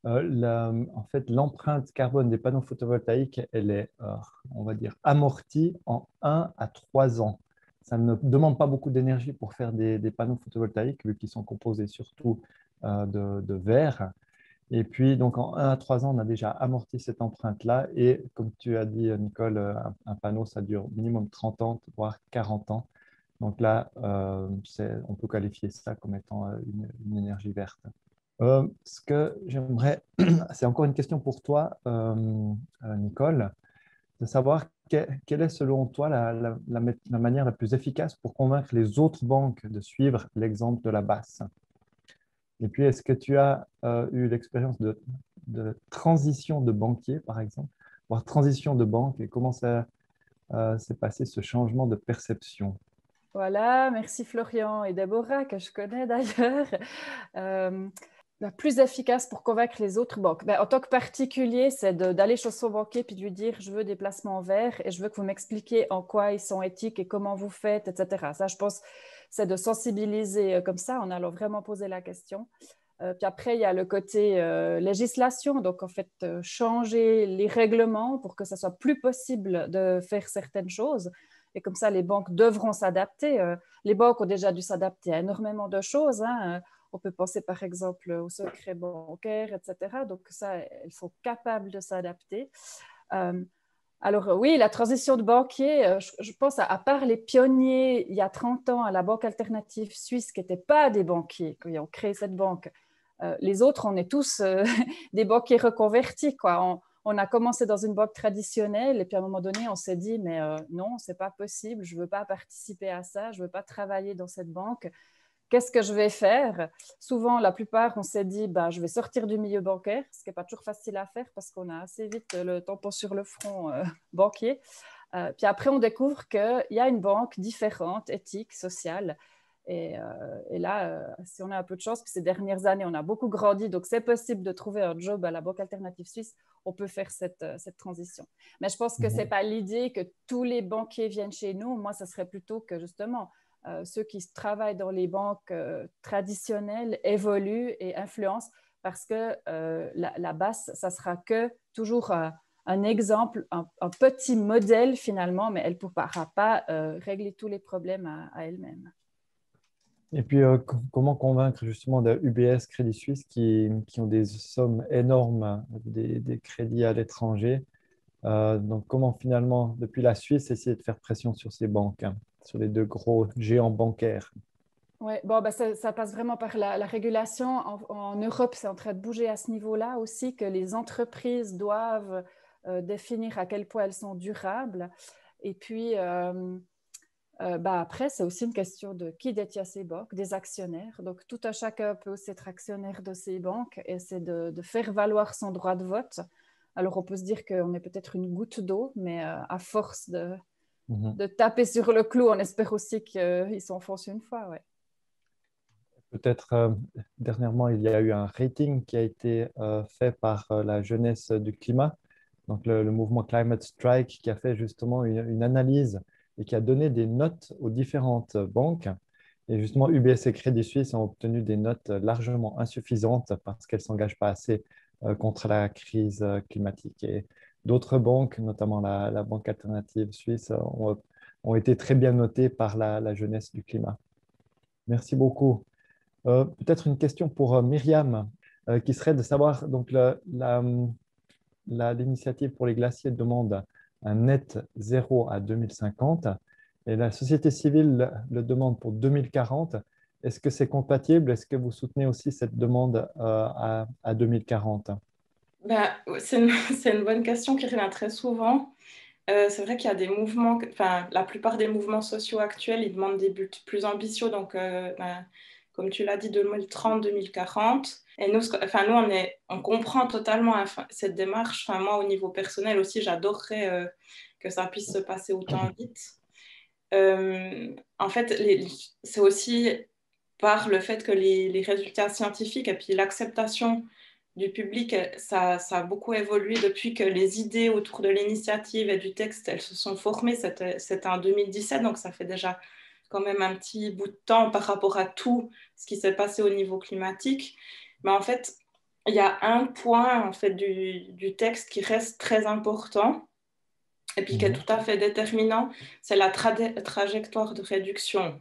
en fait, l'empreinte carbone des panneaux photovoltaïques, elle est, on va dire, amortie en 1 à 3 ans. Ça ne demande pas beaucoup d'énergie pour faire des panneaux photovoltaïques, vu qu'ils sont composés surtout de verre. Et puis, donc, en 1 à 3 ans, on a déjà amorti cette empreinte-là. Et comme tu as dit, Nicole, un panneau, ça dure minimum 30 ans, voire 40 ans. Donc là, on peut qualifier ça comme étant une énergie verte. Ce que j'aimerais, c'est encore une question pour toi, Nicole, de savoir quelle est selon toi la manière la plus efficace pour convaincre les autres banques de suivre l'exemple de la BAS. Et puis, est-ce que tu as eu l'expérience de transition de banquier, par exemple, voire transition de banque, et comment ça s'est passé ce changement de perception? Voilà, merci Florian et Déborah, que je connais d'ailleurs. La plus efficace pour convaincre les autres banques. En tant que particulier, c'est d'aller chez son banquier puis de lui dire je veux des placements verts et je veux que vous m'expliquiez en quoi ils sont éthiques et comment vous faites, etc. Ça, je pense, c'est de sensibiliser comme ça en allant vraiment poser la question. Puis après, il y a le côté législation, donc en fait, changer les règlements pour que ça soit plus possible de faire certaines choses. Et comme ça, les banques devront s'adapter. Les banques ont déjà dû s'adapter à énormément de choses. Hein. On peut penser par exemple au secret bancaire, etc. Donc ça, elles sont capables de s'adapter. Alors oui, la transition de banquier, je pense à part les pionniers il y a 30 ans à la Banque alternative suisse qui n'étaient pas des banquiers, qui ont créé cette banque. Les autres, on est tous des banquiers reconvertis, quoi. On a commencé dans une banque traditionnelle et puis à un moment donné, on s'est dit, mais non, c'est pas possible, je veux pas participer à ça, je veux pas travailler dans cette banque. Qu'est-ce que je vais faire? Souvent, la plupart, on s'est dit, bah, je vais sortir du milieu bancaire, ce qui n'est pas toujours facile à faire parce qu'on a assez vite le tampon sur le front banquier. Puis après, on découvre qu'il y a une banque différente, éthique, sociale. Et là, si on a un peu de chance, puis ces dernières années, on a beaucoup grandi, donc c'est possible de trouver un job à la Banque alternative suisse, on peut faire cette transition. Mais je pense que ce n'est pas l'idée que tous les banquiers viennent chez nous. Moi, ça serait plutôt que justement, ceux qui travaillent dans les banques traditionnelles évoluent et influencent parce que la base, ça sera que toujours un exemple, un petit modèle finalement, mais elle ne pourra pas régler tous les problèmes à elle-même. Et puis, comment convaincre justement de UBS, Crédit Suisse, qui ont des sommes énormes, des crédits à l'étranger. Donc, comment finalement, depuis la Suisse, essayer de faire pression sur ces banques, hein, sur les deux gros géants bancaires? Oui, bon, ben ça passe vraiment par la régulation. En Europe, c'est en train de bouger à ce niveau-là aussi, que les entreprises doivent définir à quel point elles sont durables. Et puis, Après, c'est aussi une question de qui détient ces banques, des actionnaires. Donc, tout un chacun peut aussi être actionnaire de ces banques et c'est de faire valoir son droit de vote. Alors, on peut se dire qu'on est peut-être une goutte d'eau, mais à force de taper sur le clou, on espère aussi qu'il s'enfonce une fois. Ouais. Peut-être dernièrement, il y a eu un rating qui a été fait par la jeunesse du climat, donc le mouvement Climate Strike, qui a fait justement une analyse et qui a donné des notes aux différentes banques. Et justement, UBS et Crédit Suisse ont obtenu des notes largement insuffisantes parce qu'elles ne s'engagent pas assez contre la crise climatique. Et d'autres banques, notamment la Banque alternative suisse, ont été très bien notées par la jeunesse du climat. Merci beaucoup. Peut-être une question pour Myriam, qui serait de savoir, donc l'initiative pour les glaciers demande un net zéro à 2050 et la société civile le demande pour 2040. Est-ce que c'est compatible? Est-ce que vous soutenez aussi cette demande à 2040? Ben, c'est une bonne question qui revient très souvent. C'est vrai qu'il y a des mouvements, enfin, la plupart des mouvements sociaux actuels, ils demandent des buts plus ambitieux, donc comme tu l'as dit, 2030, 2040. Et nous, on comprend totalement cette démarche. Enfin, moi, au niveau personnel aussi, j'adorerais que ça puisse se passer autant vite. En fait, c'est aussi par le fait que les résultats scientifiques et puis l'acceptation du public, ça a beaucoup évolué depuis que les idées autour de l'initiative et du texte, elles se sont formées. C'était en 2017, donc ça fait déjà quand même un petit bout de temps par rapport à tout ce qui s'est passé au niveau climatique. Mais en fait, il y a un point en fait, du texte qui reste très important et puis qui est tout à fait déterminant, c'est la trajectoire de réduction.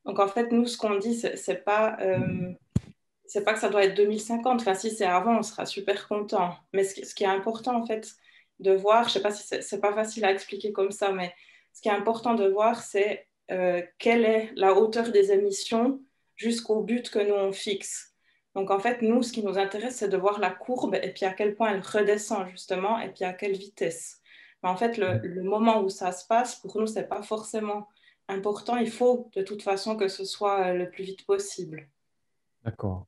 Donc en fait, nous, ce qu'on dit, c'est pas que ça doit être 2050. Enfin, si c'est avant, on sera super content. Mais ce qui est important, en fait, de voir, je ne sais pas si c'est pas facile à expliquer comme ça, mais ce qui est important de voir, c'est quelle est la hauteur des émissions jusqu'au but que nous, on fixe. Donc, en fait, nous, ce qui nous intéresse, c'est de voir la courbe et puis à quel point elle redescend, justement, et puis à quelle vitesse. Mais en fait, le moment où ça se passe, pour nous, ce n'est pas forcément important. Il faut, de toute façon, que ce soit le plus vite possible. D'accord.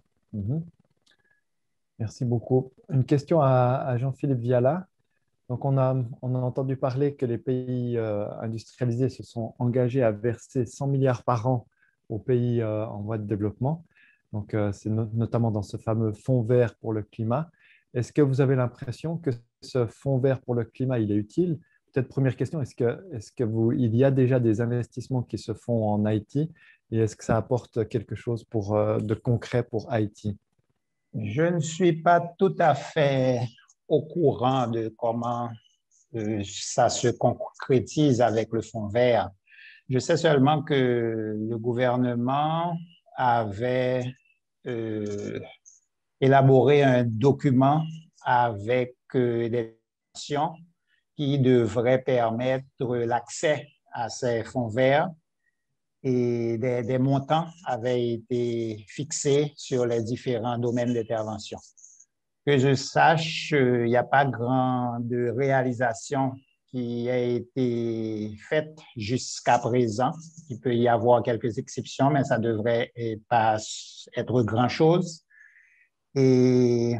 Merci beaucoup. Une question à Jean-Philippe Viala. Donc, on a entendu parler que les pays industrialisés se sont engagés à verser 100 milliards par an aux pays en voie de développement. Donc, c'est notamment dans ce fameux fonds vert pour le climat. Est-ce que vous avez l'impression que ce fonds vert pour le climat, il est utile? Peut-être première question, il y a déjà des investissements qui se font en Haïti et est-ce que ça apporte quelque chose de concret pour Haïti? Je ne suis pas tout à fait au courant de comment ça se concrétise avec le fonds vert. Je sais seulement que le gouvernement avait élaboré un document avec des actions qui devraient permettre l'accès à ces fonds verts et des montants avaient été fixés sur les différents domaines d'intervention. Que je sache, il n'y a pas grande réalisation qui a été faite jusqu'à présent. Il peut y avoir quelques exceptions, mais ça ne devrait pas être grand-chose. Et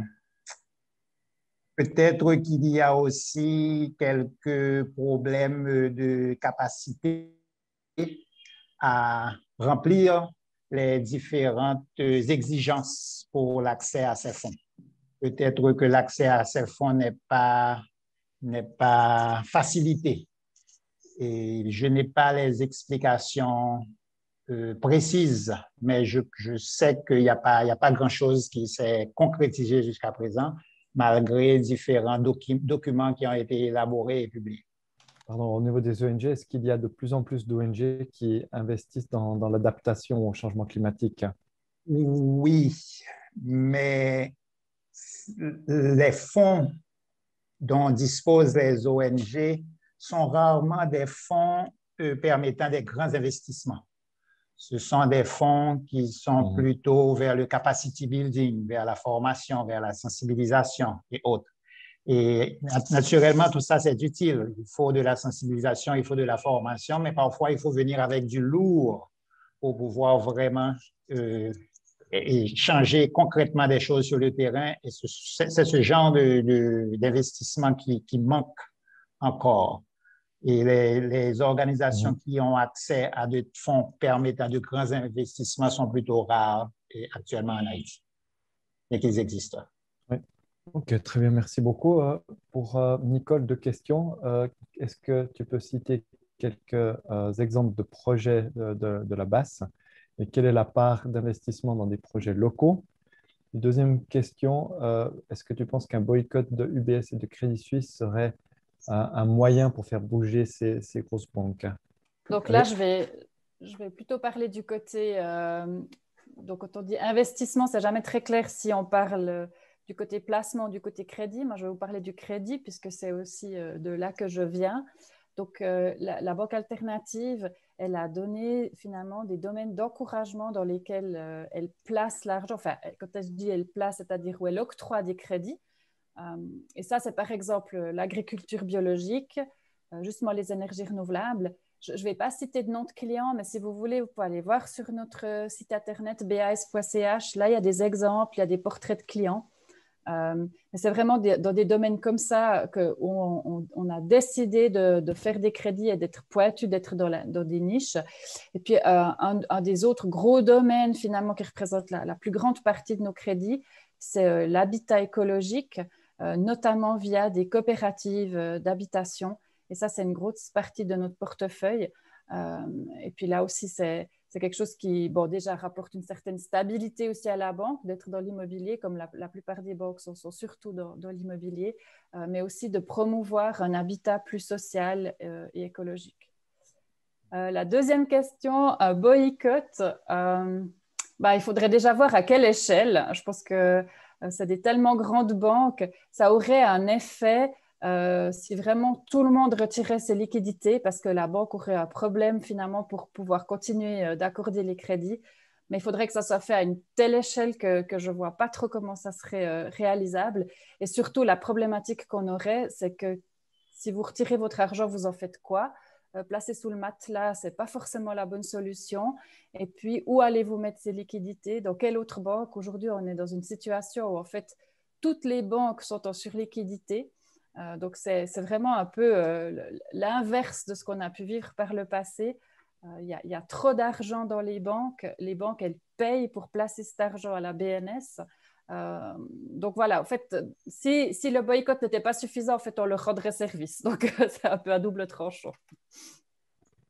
peut-être qu'il y a aussi quelques problèmes de capacité à remplir les différentes exigences pour l'accès à ces fonds. Peut-être que l'accès à ces fonds n'est pas facilité. Et je n'ai pas les explications précises, mais je sais qu'il n'y a pas grand-chose qui s'est concrétisé jusqu'à présent, malgré différents documents qui ont été élaborés et publiés. Pardon, au niveau des ONG, est-ce qu'il y a de plus en plus d'ONG qui investissent dans l'adaptation au changement climatique? Oui, mais les fonds dont disposent les ONG sont rarement des fonds permettant des grands investissements. Ce sont des fonds qui sont plutôt vers le capacity building, vers la formation, vers la sensibilisation et autres. Et naturellement, tout ça, c'est utile. Il faut de la sensibilisation, il faut de la formation, mais parfois, il faut venir avec du lourd pour pouvoir vraiment et changer concrètement des choses sur le terrain. Et c'est ce genre d'investissement qui manque encore. Et les organisations qui ont accès à des fonds permettant de grands investissements sont plutôt rares actuellement en Haïti, mais qu'ils existent. Oui. Ok, très bien, merci beaucoup. Pour Nicole, deux questions. Est-ce que tu peux citer quelques exemples de projets de la BAS et quelle est la part d'investissement dans des projets locaux? Deuxième question, est-ce que tu penses qu'un boycott de UBS et de Crédit Suisse serait un moyen pour faire bouger ces grosses banques? Donc là, je vais plutôt parler du côté, donc quand on dit investissement, c'est jamais très clair si on parle du côté placement, du côté crédit. Moi, je vais vous parler du crédit puisque c'est aussi de là que je viens. Donc, la banque alternative, elle a donné finalement des domaines d'encouragement dans lesquels elle place l'argent. Enfin, quand elle dit elle place, c'est-à-dire où elle octroie des crédits. Et ça, c'est par exemple l'agriculture biologique, justement les énergies renouvelables. Je ne vais pas citer de nom de clients, mais si vous voulez, vous pouvez aller voir sur notre site internet bas.ch. Là, il y a des exemples, il y a des portraits de clients. C'est vraiment dans des domaines comme ça qu'on a décidé de faire des crédits et d'être pointu, d'être dans des niches. Et puis, un des autres gros domaines finalement qui représente la plus grande partie de nos crédits, c'est l'habitat écologique, notamment via des coopératives d'habitation. Et ça, c'est une grosse partie de notre portefeuille. Et puis là aussi, c'est quelque chose qui, bon, déjà rapporte une certaine stabilité aussi à la banque, d'être dans l'immobilier, comme la plupart des banques sont surtout dans l'immobilier, mais aussi de promouvoir un habitat plus social et écologique. La deuxième question, boycott. Il faudrait déjà voir à quelle échelle. Je pense que c'est des tellement grandes banques, ça aurait un effet si vraiment tout le monde retirait ses liquidités parce que la banque aurait un problème finalement pour pouvoir continuer d'accorder les crédits. Mais il faudrait que ça soit fait à une telle échelle que je ne vois pas trop comment ça serait réalisable. Et surtout, la problématique qu'on aurait, c'est que si vous retirez votre argent, vous en faites quoi? Placer sous le matelas, ce n'est pas forcément la bonne solution. Et puis, où allez-vous mettre ces liquidités? Dans quelle autre banque? Aujourd'hui, on est dans une situation où en fait, toutes les banques sont en surliquidité. Donc, c'est vraiment un peu l'inverse de ce qu'on a pu vivre par le passé. Il y a trop d'argent dans les banques. Les banques, elles payent pour placer cet argent à la BNS. Donc voilà, en fait, si le boycott n'était pas suffisant, en fait, on leur rendrait service. Donc, c'est un peu à double tranchant.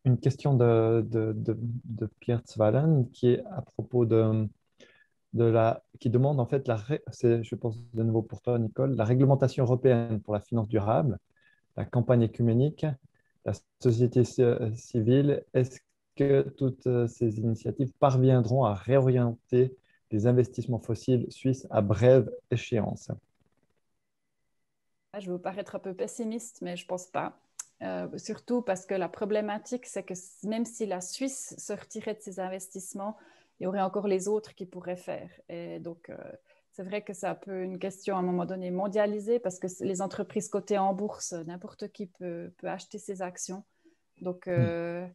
Une question de Pierre Zwalen qui est à propos qui demande en fait, je pense de nouveau pour toi, Nicole, la réglementation européenne pour la finance durable, la campagne écuménique, la société civile. Est-ce que toutes ces initiatives parviendront à réorienter les investissements fossiles suisses à brève échéance? Je vais vous paraître un peu pessimiste, mais je ne pense pas. Surtout parce que la problématique, c'est que même si la Suisse se retirait de ses investissements, il y aurait encore les autres qui pourraient faire. Et donc, c'est vrai que c'est un peu une question à un moment donné mondialisée parce que les entreprises cotées en bourse, n'importe qui peut acheter ses actions. Donc, ce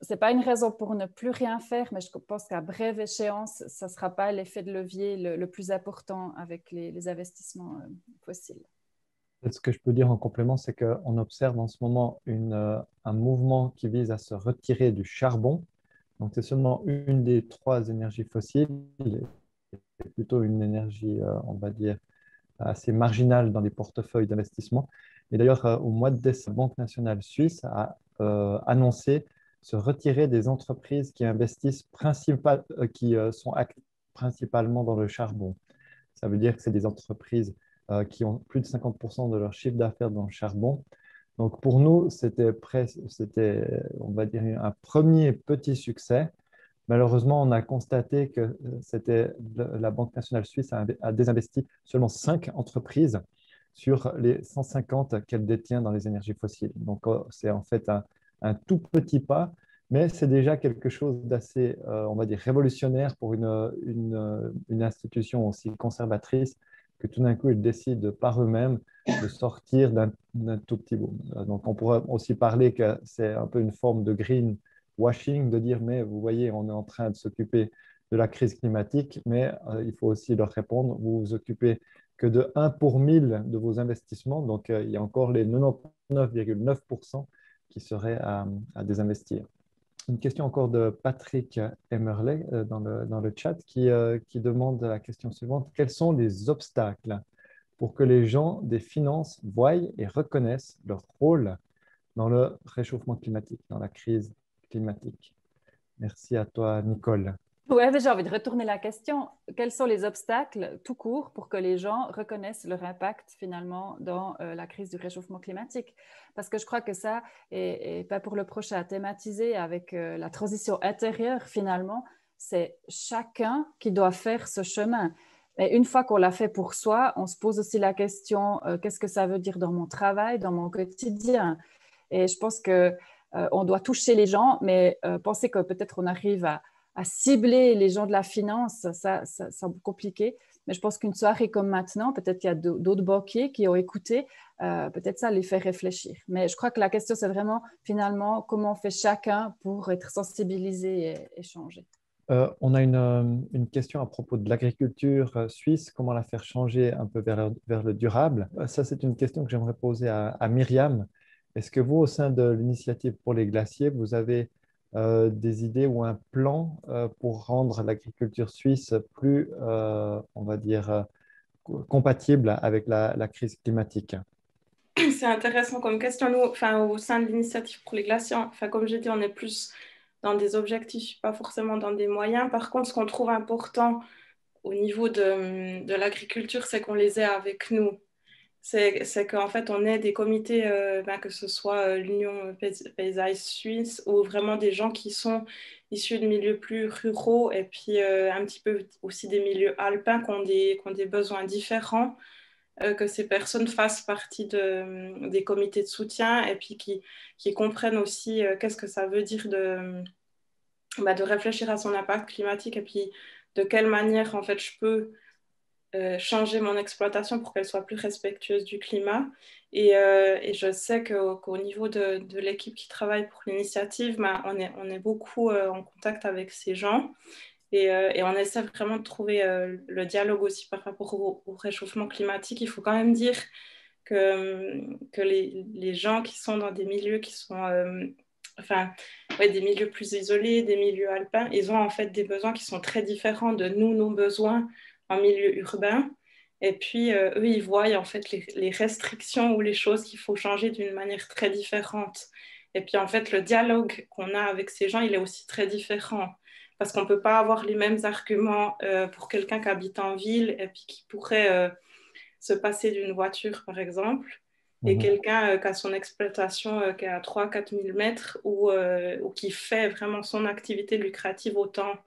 n'est pas une raison pour ne plus rien faire, mais je pense qu'à brève échéance, ça ne sera pas l'effet de levier le plus important avec les investissements fossiles. Ce que je peux dire en complément, c'est qu'on observe en ce moment un mouvement qui vise à se retirer du charbon. Donc, c'est seulement une des trois énergies fossiles, et plutôt une énergie, on va dire, assez marginale dans les portefeuilles d'investissement. Et d'ailleurs, au mois de décembre, la Banque nationale suisse a annoncé se retirer des entreprises qui investissent principalement dans le charbon. Ça veut dire que c'est des entreprises qui ont plus de 50% de leur chiffre d'affaires dans le charbon. Donc pour nous, c'était, on va dire, un premier petit succès. Malheureusement, on a constaté que la Banque nationale suisse a désinvesti seulement 5 entreprises sur les 150 qu'elle détient dans les énergies fossiles. Donc c'est en fait un tout petit pas, mais c'est déjà quelque chose d'assez, on va dire, révolutionnaire pour une institution aussi conservatrice que tout d'un coup, ils décident par eux-mêmes de sortir d'un tout petit boom. Donc, on pourrait aussi parler que c'est un peu une forme de greenwashing, de dire, mais vous voyez, on est en train de s'occuper de la crise climatique, mais il faut aussi leur répondre, vous vous occupez que de 1 pour 1000 de vos investissements, donc il y a encore les 99,9% qui seraient à désinvestir. Une question encore de Patrick Emerlet dans le chat qui demande la question suivante. Quels sont les obstacles pour que les gens des finances voient et reconnaissent leur rôle dans le réchauffement climatique, dans la crise climatique? Merci à toi, Nicole. Oui, j'ai envie de retourner la question. Quels sont les obstacles tout court pour que les gens reconnaissent leur impact finalement dans la crise du réchauffement climatique? Parce que je crois que ça, et pas pour le prochain, à thématiser avec la transition intérieure finalement, c'est chacun qui doit faire ce chemin. Et une fois qu'on l'a fait pour soi, on se pose aussi la question, qu'est-ce que ça veut dire dans mon travail, dans mon quotidien? Et je pense qu'on doit toucher les gens, mais penser que peut-être on arrive à cibler les gens de la finance, ça c'est compliqué. Mais je pense qu'une soirée comme maintenant, peut-être qu'il y a d'autres banquiers qui ont écouté, peut-être ça les fait réfléchir. Mais je crois que la question, c'est vraiment finalement comment on fait chacun pour être sensibilisé et changer. On a une question à propos de l'agriculture suisse, comment la faire changer un peu vers le durable. Ça, c'est une question que j'aimerais poser à Myriam. Est-ce que vous, au sein de l'initiative pour les glaciers, vous avez des idées ou un plan pour rendre l'agriculture suisse plus, on va dire, compatible avec la crise climatique? C'est intéressant comme question. Nous, enfin, au sein de l'initiative pour les glaciers, enfin, comme j'ai dit, on est plus dans des objectifs, pas forcément dans des moyens. Par contre, ce qu'on trouve important au niveau de l'agriculture, c'est qu'on les ait avec nous. C'est qu'en fait, on ait des comités, que ce soit l'Union paysanne suisse ou vraiment des gens qui sont issus de milieux plus ruraux et puis un petit peu aussi des milieux alpins qui ont des besoins différents, que ces personnes fassent partie des comités de soutien et puis qui comprennent aussi qu'est-ce que ça veut dire de réfléchir à son impact climatique et puis de quelle manière en fait je peux changer mon exploitation pour qu'elle soit plus respectueuse du climat. Et je sais qu'au niveau de l'équipe qui travaille pour l'initiative, on est beaucoup en contact avec ces gens et on essaie vraiment de trouver le dialogue aussi par rapport au réchauffement climatique. Il faut quand même dire que les gens qui sont dans des milieux qui sont des milieux plus isolés, des milieux alpins, ils ont en fait des besoins qui sont très différents de nous, nos besoins en milieu urbain. Et puis, eux, ils voient en fait les restrictions ou les choses qu'il faut changer d'une manière très différente. Et puis, en fait, le dialogue qu'on a avec ces gens, il est aussi très différent. Parce qu'on ne peut pas avoir les mêmes arguments pour quelqu'un qui habite en ville et puis qui pourrait se passer d'une voiture, par exemple, et quelqu'un qui a son exploitation qui est à 3-4 000 mètres ou qui fait vraiment son activité lucrative au temps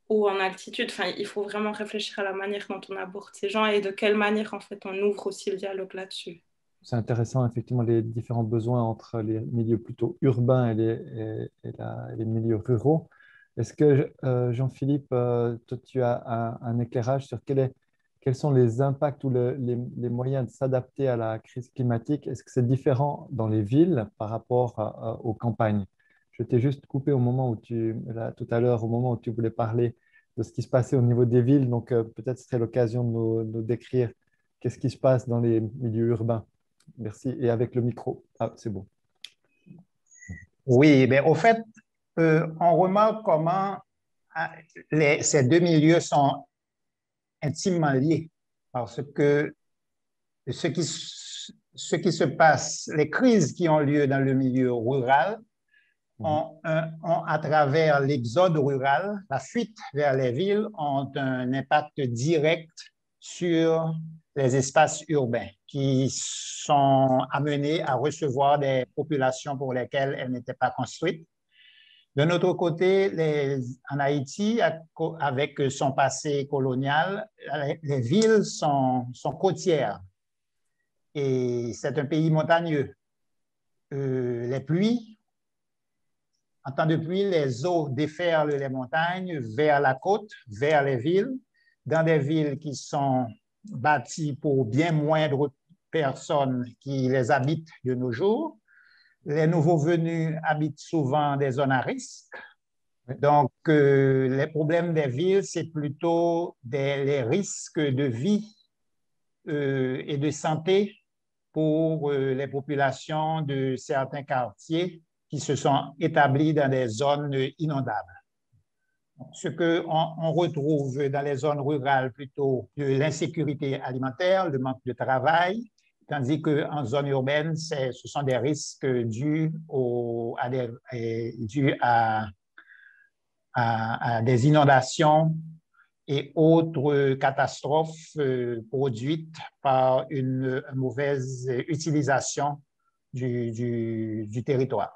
ou en altitude. Enfin, il faut vraiment réfléchir à la manière dont on aborde ces gens et de quelle manière, en fait, on ouvre aussi le dialogue là-dessus. C'est intéressant, effectivement, les différents besoins entre les milieux plutôt urbains et les milieux ruraux. Est-ce que, Jean-Philippe, toi, tu as un éclairage sur quels sont les impacts ou les moyens de s'adapter à la crise climatique? Est-ce que c'est différent dans les villes par rapport aux campagnes? Je t'ai juste coupé au moment où tout à l'heure, au moment où tu voulais parler de ce qui se passait au niveau des villes. Donc, peut-être ce serait l'occasion de nous décrire qu'est-ce qui se passe dans les milieux urbains. Merci. Et avec le micro. Ah, c'est bon. Oui, mais au fait, on remarque comment ces deux milieux sont intimement liés parce que ce qui se passe, les crises qui ont lieu dans le milieu rural ont à travers l'exode rural, la fuite vers les villes, ont un impact direct sur les espaces urbains qui sont amenés à recevoir des populations pour lesquelles elles n'étaient pas construites. De notre côté, en Haïti, avec son passé colonial, les villes sont côtières et c'est un pays montagneux. Les pluies, en temps de pluie, les eaux déferlent les montagnes vers la côte, vers les villes, dans des villes qui sont bâtis pour bien moindre personnes qui les habitent de nos jours. Les nouveaux venus habitent souvent des zones à risque. Donc, les problèmes des villes, c'est plutôt les risques de vie et de santé pour les populations de certains quartiers qui se sont établis dans des zones inondables. Ce qu'on retrouve dans les zones rurales, plutôt de l'insécurité alimentaire, le manque de travail, tandis qu'en zone urbaine, ce sont des risques dus à des inondations et autres catastrophes produites par une mauvaise utilisation du territoire.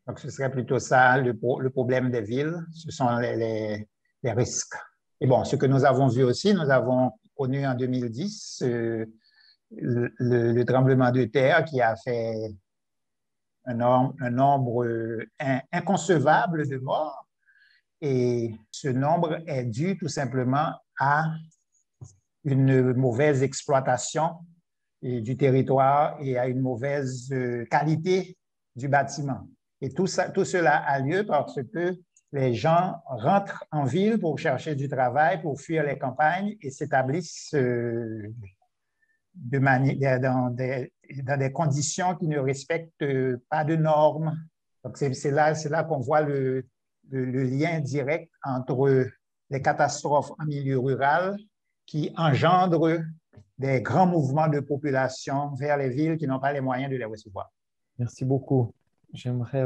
Donc, ce serait plutôt ça le problème des villes, ce sont les risques. Et bon, ce que nous avons vu aussi, nous avons connu en 2010 le tremblement de terre qui a fait un nombre inconcevable de morts. Et ce nombre est dû tout simplement à une mauvaise exploitation du territoire et à une mauvaise qualité du bâtiment. Et tout cela a lieu parce que les gens rentrent en ville pour chercher du travail, pour fuir les campagnes et s'établissent dans des conditions qui ne respectent pas de normes. Donc, c'est là qu'on voit le lien direct entre les catastrophes en milieu rural qui engendrent des grands mouvements de population vers les villes qui n'ont pas les moyens de les recevoir. Merci beaucoup. J'aimerais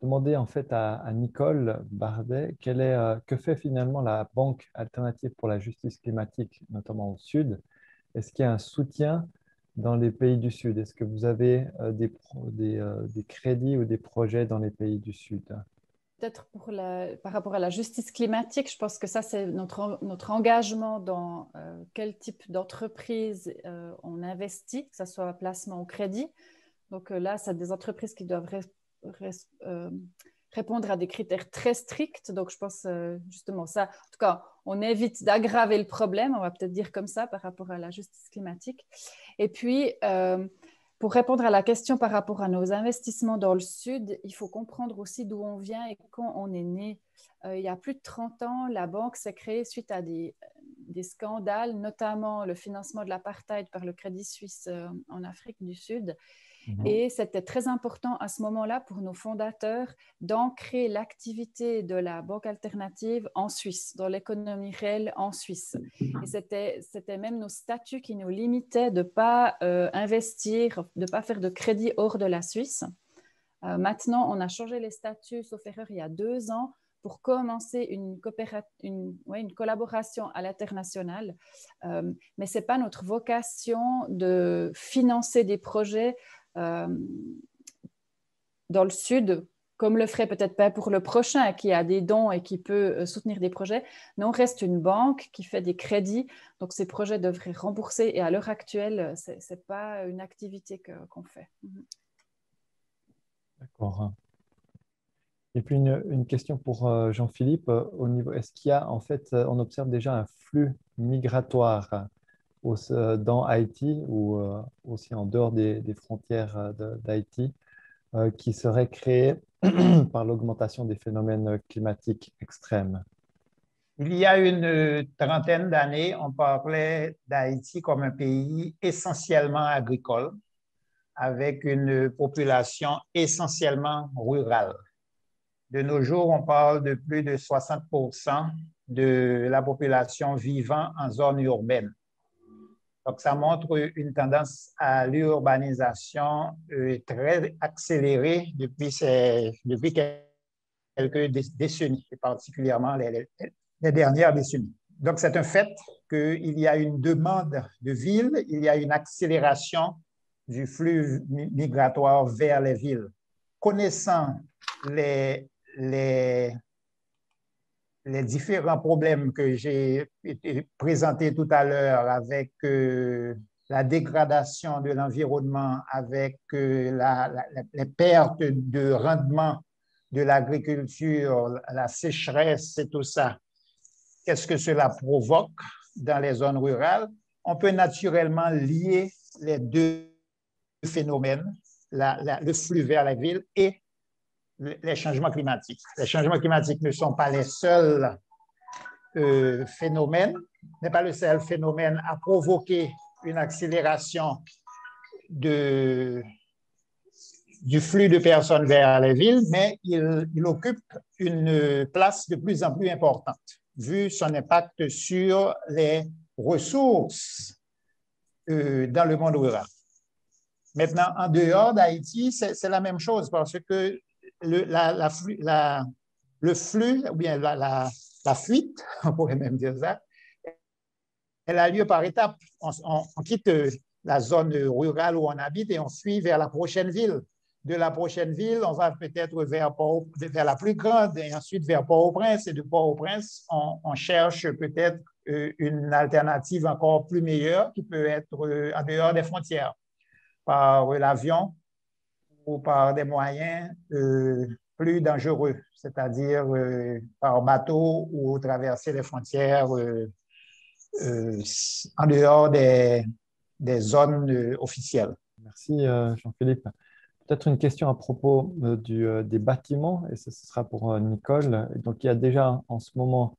demander en fait à Nicole Bardet que fait finalement la Banque alternative pour la justice climatique, notamment au Sud. Est-ce qu'il y a un soutien dans les pays du Sud? Est-ce que vous avez des crédits ou des projets dans les pays du Sud? Peut-être par rapport à la justice climatique, je pense que ça, c'est notre engagement dans quel type d'entreprise on investit, que ce soit placement ou crédit. Donc là, c'est des entreprises qui doivent répondre à des critères très stricts. Donc, je pense justement ça. En tout cas, on évite d'aggraver le problème, on va peut-être dire comme ça, par rapport à la justice climatique. Et puis, pour répondre à la question par rapport à nos investissements dans le Sud, il faut comprendre aussi d'où on vient et quand on est né. Il y a plus de 30 ans, la banque s'est créée suite à des scandales, notamment le financement de l'apartheid par le Crédit Suisse en Afrique du Sud. Et c'était très important à ce moment-là pour nos fondateurs d'ancrer l'activité de la banque alternative en Suisse, dans l'économie réelle en Suisse. Et c'était même nos statuts qui nous limitaient de ne pas investir, de ne pas faire de crédit hors de la Suisse. Maintenant, on a changé les statuts, sauf erreur, il y a 2 ans, pour commencer une collaboration à l'international. Mais ce n'est pas notre vocation de financer des projets dans le Sud, comme le ferait peut-être pas pour le prochain qui a des dons et qui peut soutenir des projets. Nous, on reste une banque qui fait des crédits, donc ces projets devraient rembourser et à l'heure actuelle, ce n'est pas une activité qu'on fait. D'accord. Et puis une question pour Jean-Philippe, est-ce qu'il y a en fait, on observe déjà un flux migratoire dans Haïti ou aussi en dehors des frontières d'Haïti qui serait créé par l'augmentation des phénomènes climatiques extrêmes? Il y a une trentaine d'années, on parlait d'Haïti comme un pays essentiellement agricole, avec une population essentiellement rurale. De nos jours, on parle de plus de 60% de la population vivant en zone urbaine. Donc, ça montre une tendance à l'urbanisation très accélérée depuis quelques décennies, et particulièrement les dernières décennies. Donc, c'est un fait qu'il y a une demande de villes, il y a une accélération du flux migratoire vers les villes. Connaissant les différents problèmes que j'ai présentés tout à l'heure avec la dégradation de l'environnement, avec les pertes de rendement de l'agriculture, la sécheresse et tout ça, qu'est-ce que cela provoque dans les zones rurales? on peut naturellement lier les deux phénomènes, le flux vers la ville et les changements climatiques. Les changements climatiques ne sont pas les seuls phénomènes, n'est pas le seul phénomène à provoquer une accélération du flux de personnes vers les villes, mais il occupe une place de plus en plus importante, vu son impact sur les ressources dans le monde rural. Maintenant, en dehors d'Haïti, c'est la même chose parce que le flux, ou bien la fuite, on pourrait même dire ça, elle a lieu par étapes. On quitte la zone rurale où on habite et on suit vers la prochaine ville. De la prochaine ville, on va peut-être vers la plus grande et ensuite vers Port-au-Prince. Et de Port-au-Prince, on cherche peut-être une alternative encore plus meilleure qui peut être en dehors des frontières, par l'avion ou par des moyens plus dangereux, c'est-à-dire par bateau ou traverser les frontières en dehors des zones officielles. Merci Jean-Philippe. Peut-être une question à propos des bâtiments, et ce sera pour Nicole. Donc, il y a déjà en ce moment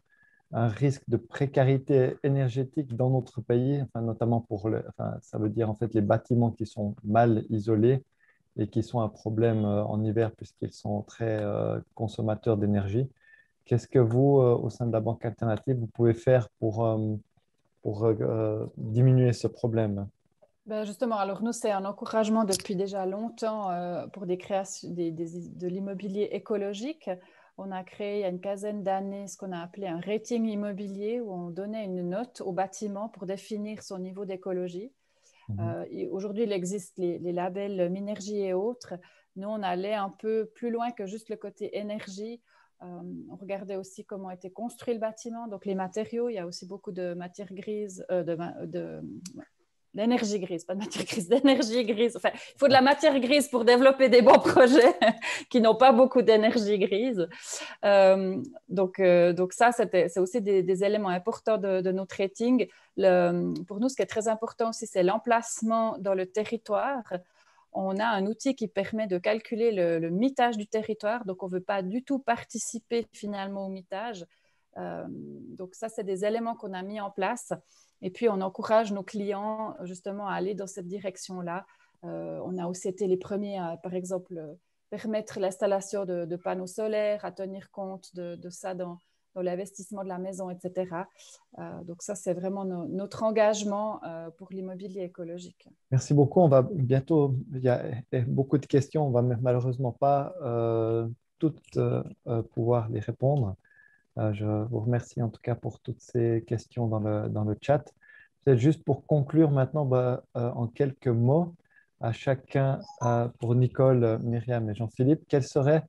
un risque de précarité énergétique dans notre pays, enfin, notamment ça veut dire en fait les bâtiments qui sont mal isolés et qui sont un problème en hiver puisqu'ils sont très consommateurs d'énergie. Qu'est-ce que vous, au sein de la Banque Alternative, vous pouvez faire pour diminuer ce problème? Ben justement, alors nous, c'est un encouragement depuis déjà longtemps pour des créations, de l'immobilier écologique. On a créé il y a une quinzaine d'années ce qu'on a appelé un rating immobilier où on donnait une note au bâtiment pour définir son niveau d'écologie. Aujourd'hui, il existe les labels Minergie et autres. Nous, on allait un peu plus loin que juste le côté énergie. On regardait aussi comment était construit le bâtiment, donc les matériaux. Il y a aussi beaucoup de matière grise, d'énergie grise, pas de matière grise, d'énergie grise. Enfin, il faut de la matière grise pour développer des bons projets qui n'ont pas beaucoup d'énergie grise. Donc ça, c'est aussi des éléments importants de notre rating. Pour nous, ce qui est très important aussi, c'est l'emplacement dans le territoire. On a un outil qui permet de calculer le mitage du territoire. Donc, on ne veut pas du tout participer finalement au mitage. Donc, ça, c'est des éléments qu'on a mis en place. Et puis, on encourage nos clients justement à aller dans cette direction-là. On a aussi été les premiers à, par exemple, permettre l'installation de panneaux solaires, à tenir compte de ça dans l'investissement de la maison, etc. Donc ça, c'est vraiment notre engagement pour l'immobilier écologique. Merci beaucoup. On va bientôt, il y a beaucoup de questions, on va malheureusement pas toutes pouvoir les répondre. Je vous remercie en tout cas pour toutes ces questions dans le chat. Peut-être juste pour conclure maintenant, en quelques mots, à chacun, pour Nicole, Myriam et Jean-Philippe, quelle serait,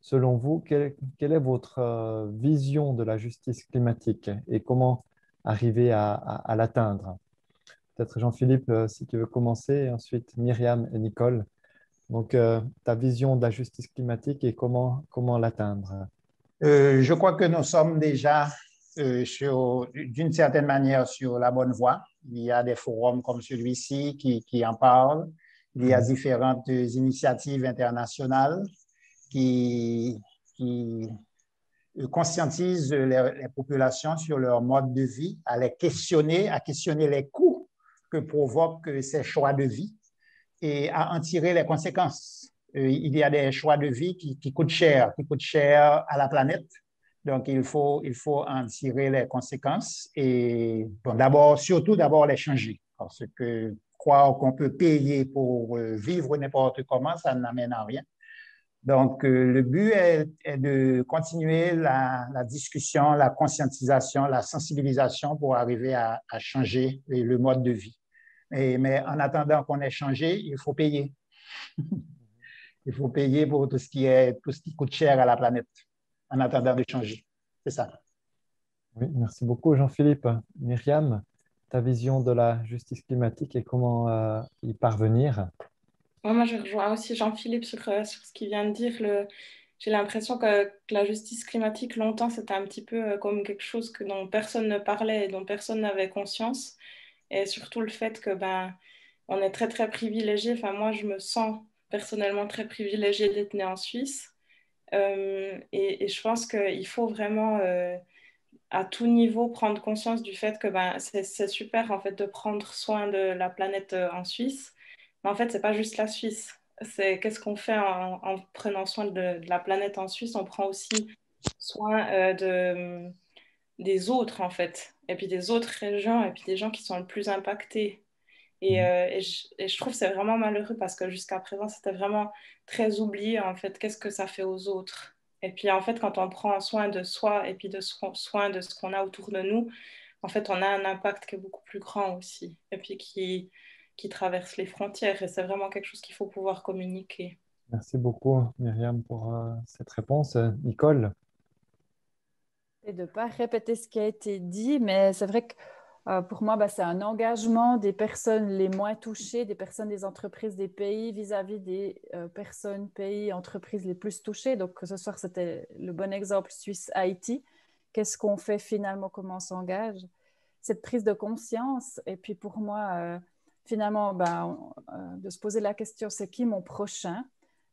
selon vous, quelle est votre vision de la justice climatique et comment arriver à l'atteindre? Peut-être Jean-Philippe, si tu veux commencer, et ensuite Myriam et Nicole. Donc, ta vision de la justice climatique et comment l'atteindre? Je crois que nous sommes déjà, d'une certaine manière, sur la bonne voie. Il y a des forums comme celui-ci qui en parlent. Il y a différentes initiatives internationales qui conscientisent les populations sur leur mode de vie, à questionner les coûts que provoquent ces choix de vie et à en tirer les conséquences. Il y a des choix de vie qui coûtent cher à la planète. Donc, il faut en tirer les conséquences et surtout d'abord les changer. Parce que croire qu'on peut payer pour vivre n'importe comment, ça n'amène à rien. Donc, le but est de continuer la discussion, la conscientisation, la sensibilisation pour arriver à changer le mode de vie. Mais en attendant qu'on ait changé, il faut payer. Il faut payer pour tout ce qui coûte cher à la planète en attendant de changer. C'est ça. Oui, merci beaucoup, Jean-Philippe. Myriam, ta vision de la justice climatique et comment y parvenir? Moi, je rejoins aussi Jean-Philippe sur ce qu'il vient de dire. J'ai l'impression que la justice climatique, longtemps, c'était un petit peu comme quelque chose dont personne ne parlait et dont personne n'avait conscience. et surtout le fait que on est très très privilégié. Enfin, moi, je me sens personnellement très privilégiée d'être née en Suisse. Et je pense qu'il faut vraiment, à tout niveau, prendre conscience du fait que c'est super en fait, de prendre soin de la planète en Suisse. Mais en fait, c'est pas juste la Suisse. C'est qu'est-ce qu'on fait en prenant soin de la planète en Suisse. On prend aussi soin des autres, en fait. Et puis des autres régions, et puis des gens qui sont le plus impactés. Et je trouve que c'est vraiment malheureux parce que jusqu'à présent, c'était vraiment très oublié, en fait, qu'est-ce que ça fait aux autres. Et puis, en fait, quand on prend soin de soi et puis soin de ce qu'on a autour de nous, en fait, on a un impact qui est beaucoup plus grand aussi. Et puis, qui traverse les frontières. Et c'est vraiment quelque chose qu'il faut pouvoir communiquer. Merci beaucoup, Myriam, pour cette réponse. Nicole? Et de ne pas répéter ce qui a été dit, mais c'est vrai que pour moi, c'est un engagement des personnes les moins touchées, des personnes des entreprises des pays vis-à-vis des personnes, pays, entreprises les plus touchées. Donc, ce soir, c'était le bon exemple Suisse-Haïti. Qu'est-ce qu'on fait finalement? Comment on s'engage? Cette prise de conscience. Et puis pour moi, finalement, de se poser la question, c'est qui mon prochain?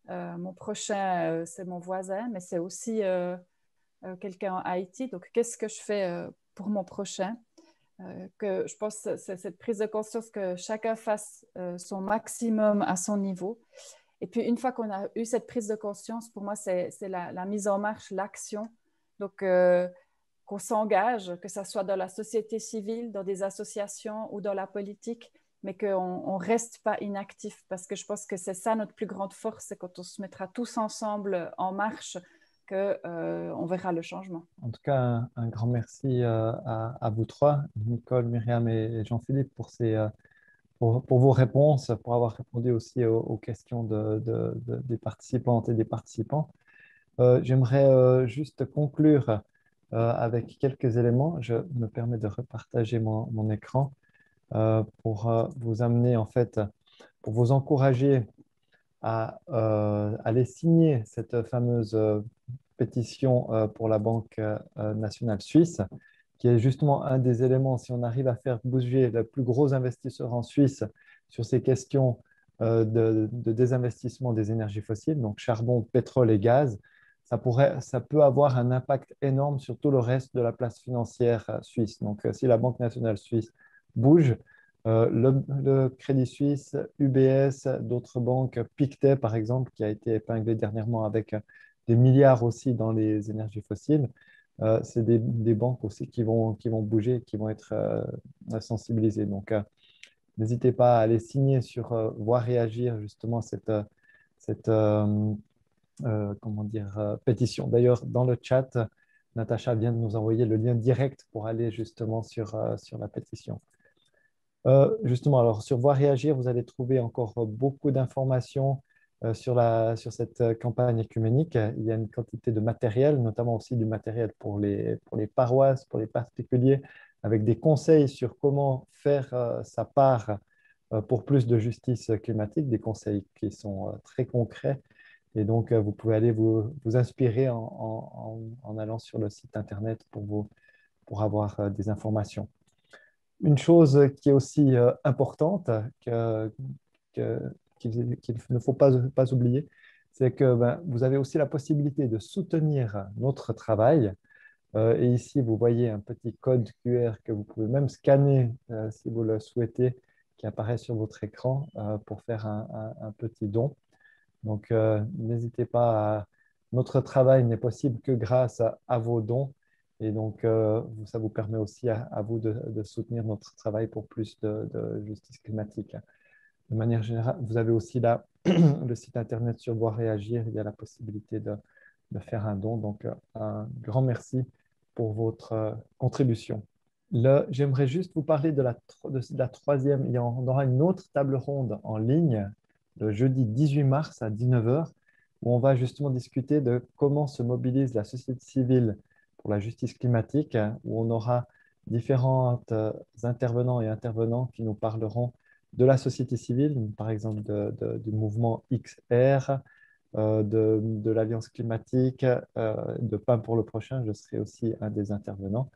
Mon prochain, c'est mon voisin, mais c'est aussi quelqu'un en Haïti. Donc, qu'est-ce que je fais pour mon prochain? Que je pense que c'est cette prise de conscience que chacun fasse son maximum à son niveau. Et puis, une fois qu'on a eu cette prise de conscience, pour moi, c'est la mise en marche, l'action. Donc, qu'on s'engage, que ce soit dans la société civile, dans des associations ou dans la politique, mais qu'on ne reste pas inactif, parce que je pense que c'est ça notre plus grande force, c'est quand on se mettra tous ensemble en marche qu'on verra le changement. En tout cas, un grand merci à vous trois, Nicole, Myriam et Jean-Philippe, pour vos réponses, pour avoir répondu aussi aux questions des participantes et des participants. J'aimerais juste conclure avec quelques éléments. Je me permets de repartager mon écran pour vous amener, en fait, pour vous encourager à aller signer cette fameuse pétition pour la Banque nationale suisse, qui est justement un des éléments, si on arrive à faire bouger le plus gros investisseur en Suisse sur ces questions de désinvestissement des énergies fossiles, donc charbon, pétrole et gaz, ça peut avoir un impact énorme sur tout le reste de la place financière suisse. Donc, si la Banque nationale suisse bouge, le Crédit Suisse, UBS, d'autres banques, Pictet par exemple, qui a été épinglé dernièrement avec des milliards aussi dans les énergies fossiles, c'est des banques aussi qui vont bouger, qui vont être sensibilisées. Donc, n'hésitez pas à aller signer sur voir réagir justement cette comment dire, pétition. D'ailleurs, dans le chat, Natacha vient de nous envoyer le lien direct pour aller justement sur la pétition. Justement, alors sur Voir réagir, vous allez trouver encore beaucoup d'informations sur cette campagne écuménique. Il y a une quantité de matériel, notamment aussi du matériel pour les paroisses, pour les particuliers, avec des conseils sur comment faire sa part pour plus de justice climatique, des conseils qui sont très concrets. Et donc, vous pouvez aller vous inspirer en allant sur le site Internet pour avoir des informations. Une chose qui est aussi importante qu'il ne faut pas oublier, c'est que vous avez aussi la possibilité de soutenir notre travail. Et ici, vous voyez un petit code QR que vous pouvez même scanner si vous le souhaitez, qui apparaît sur votre écran pour faire un petit don. Donc, n'hésitez pas Notre travail n'est possible que grâce à vos dons. Et donc, ça vous permet aussi à vous de soutenir notre travail pour plus de justice climatique. De manière générale, vous avez aussi là le site Internet sur Voir réagir. Il y a la possibilité de faire un don. Donc, un grand merci pour votre contribution. J'aimerais juste vous parler de la troisième. On aura une autre table ronde en ligne le jeudi 18 mars à 19 h, où on va justement discuter de comment se mobilise la société civile pour la justice climatique, où on aura différents intervenants et intervenants qui nous parleront de la société civile, par exemple du mouvement XR, de l'Alliance climatique, de Pain pour le prochain. Je serai aussi un des intervenants.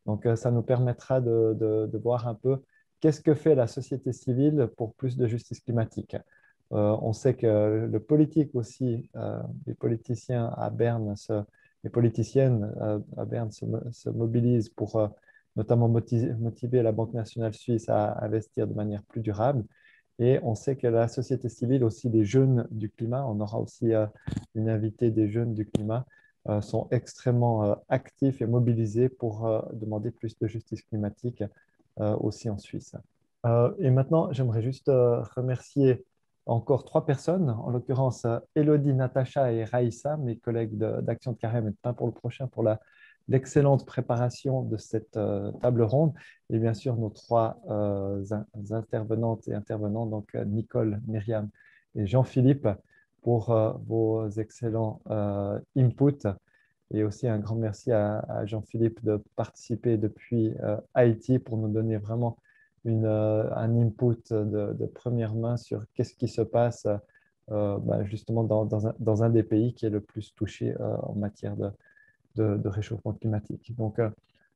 Donc, ça nous permettra de voir un peu qu'est-ce que fait la société civile pour plus de justice climatique? On sait que le politique aussi, les politiciens à Berne, les politiciennes à Berne se mobilisent pour notamment motiver la Banque nationale suisse à investir de manière plus durable. Et on sait que la société civile, aussi des jeunes du climat, on aura aussi une invitée des jeunes du climat, sont extrêmement actifs et mobilisés pour demander plus de justice climatique aussi en Suisse. Et maintenant, j'aimerais juste remercier encore 3 personnes, en l'occurrence Elodie, Natacha et Raïssa, mes collègues d'Action de Carême et de Pain pour le prochain, pour l'excellente préparation de cette table ronde. Et bien sûr, nos 3 intervenantes et intervenants, donc Nicole, Myriam et Jean-Philippe, pour vos excellents inputs. Et aussi un grand merci à Jean-Philippe de participer depuis Haïti pour nous donner vraiment un input de première main sur qu'est-ce qui se passe justement dans un des pays qui est le plus touché en matière de réchauffement climatique. Donc,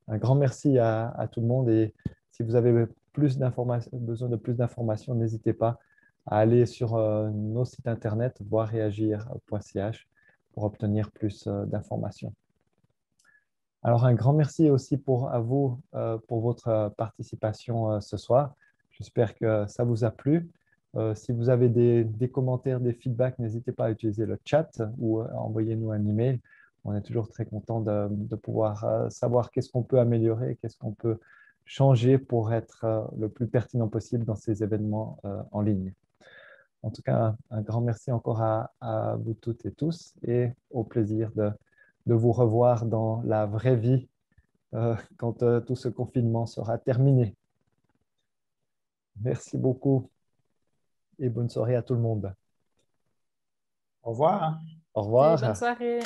un grand merci à tout le monde. Et si vous avez besoin de plus d'informations, n'hésitez pas à aller sur nos sites internet voireagir.ch pour obtenir plus d'informations. Alors, un grand merci aussi à vous pour votre participation ce soir. J'espère que ça vous a plu. Si vous avez des commentaires, des feedbacks, n'hésitez pas à utiliser le chat ou envoyez-nous un email. On est toujours très content de pouvoir savoir qu'est-ce qu'on peut améliorer, qu'est-ce qu'on peut changer pour être le plus pertinent possible dans ces événements en ligne. En tout cas, un grand merci encore à vous toutes et tous et au plaisir de vous revoir dans la vraie vie quand tout ce confinement sera terminé. Merci beaucoup et bonne soirée à tout le monde. Au revoir. Au revoir. Bonne soirée.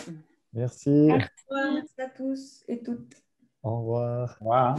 Merci. Merci à tous et toutes. Au revoir. Au revoir.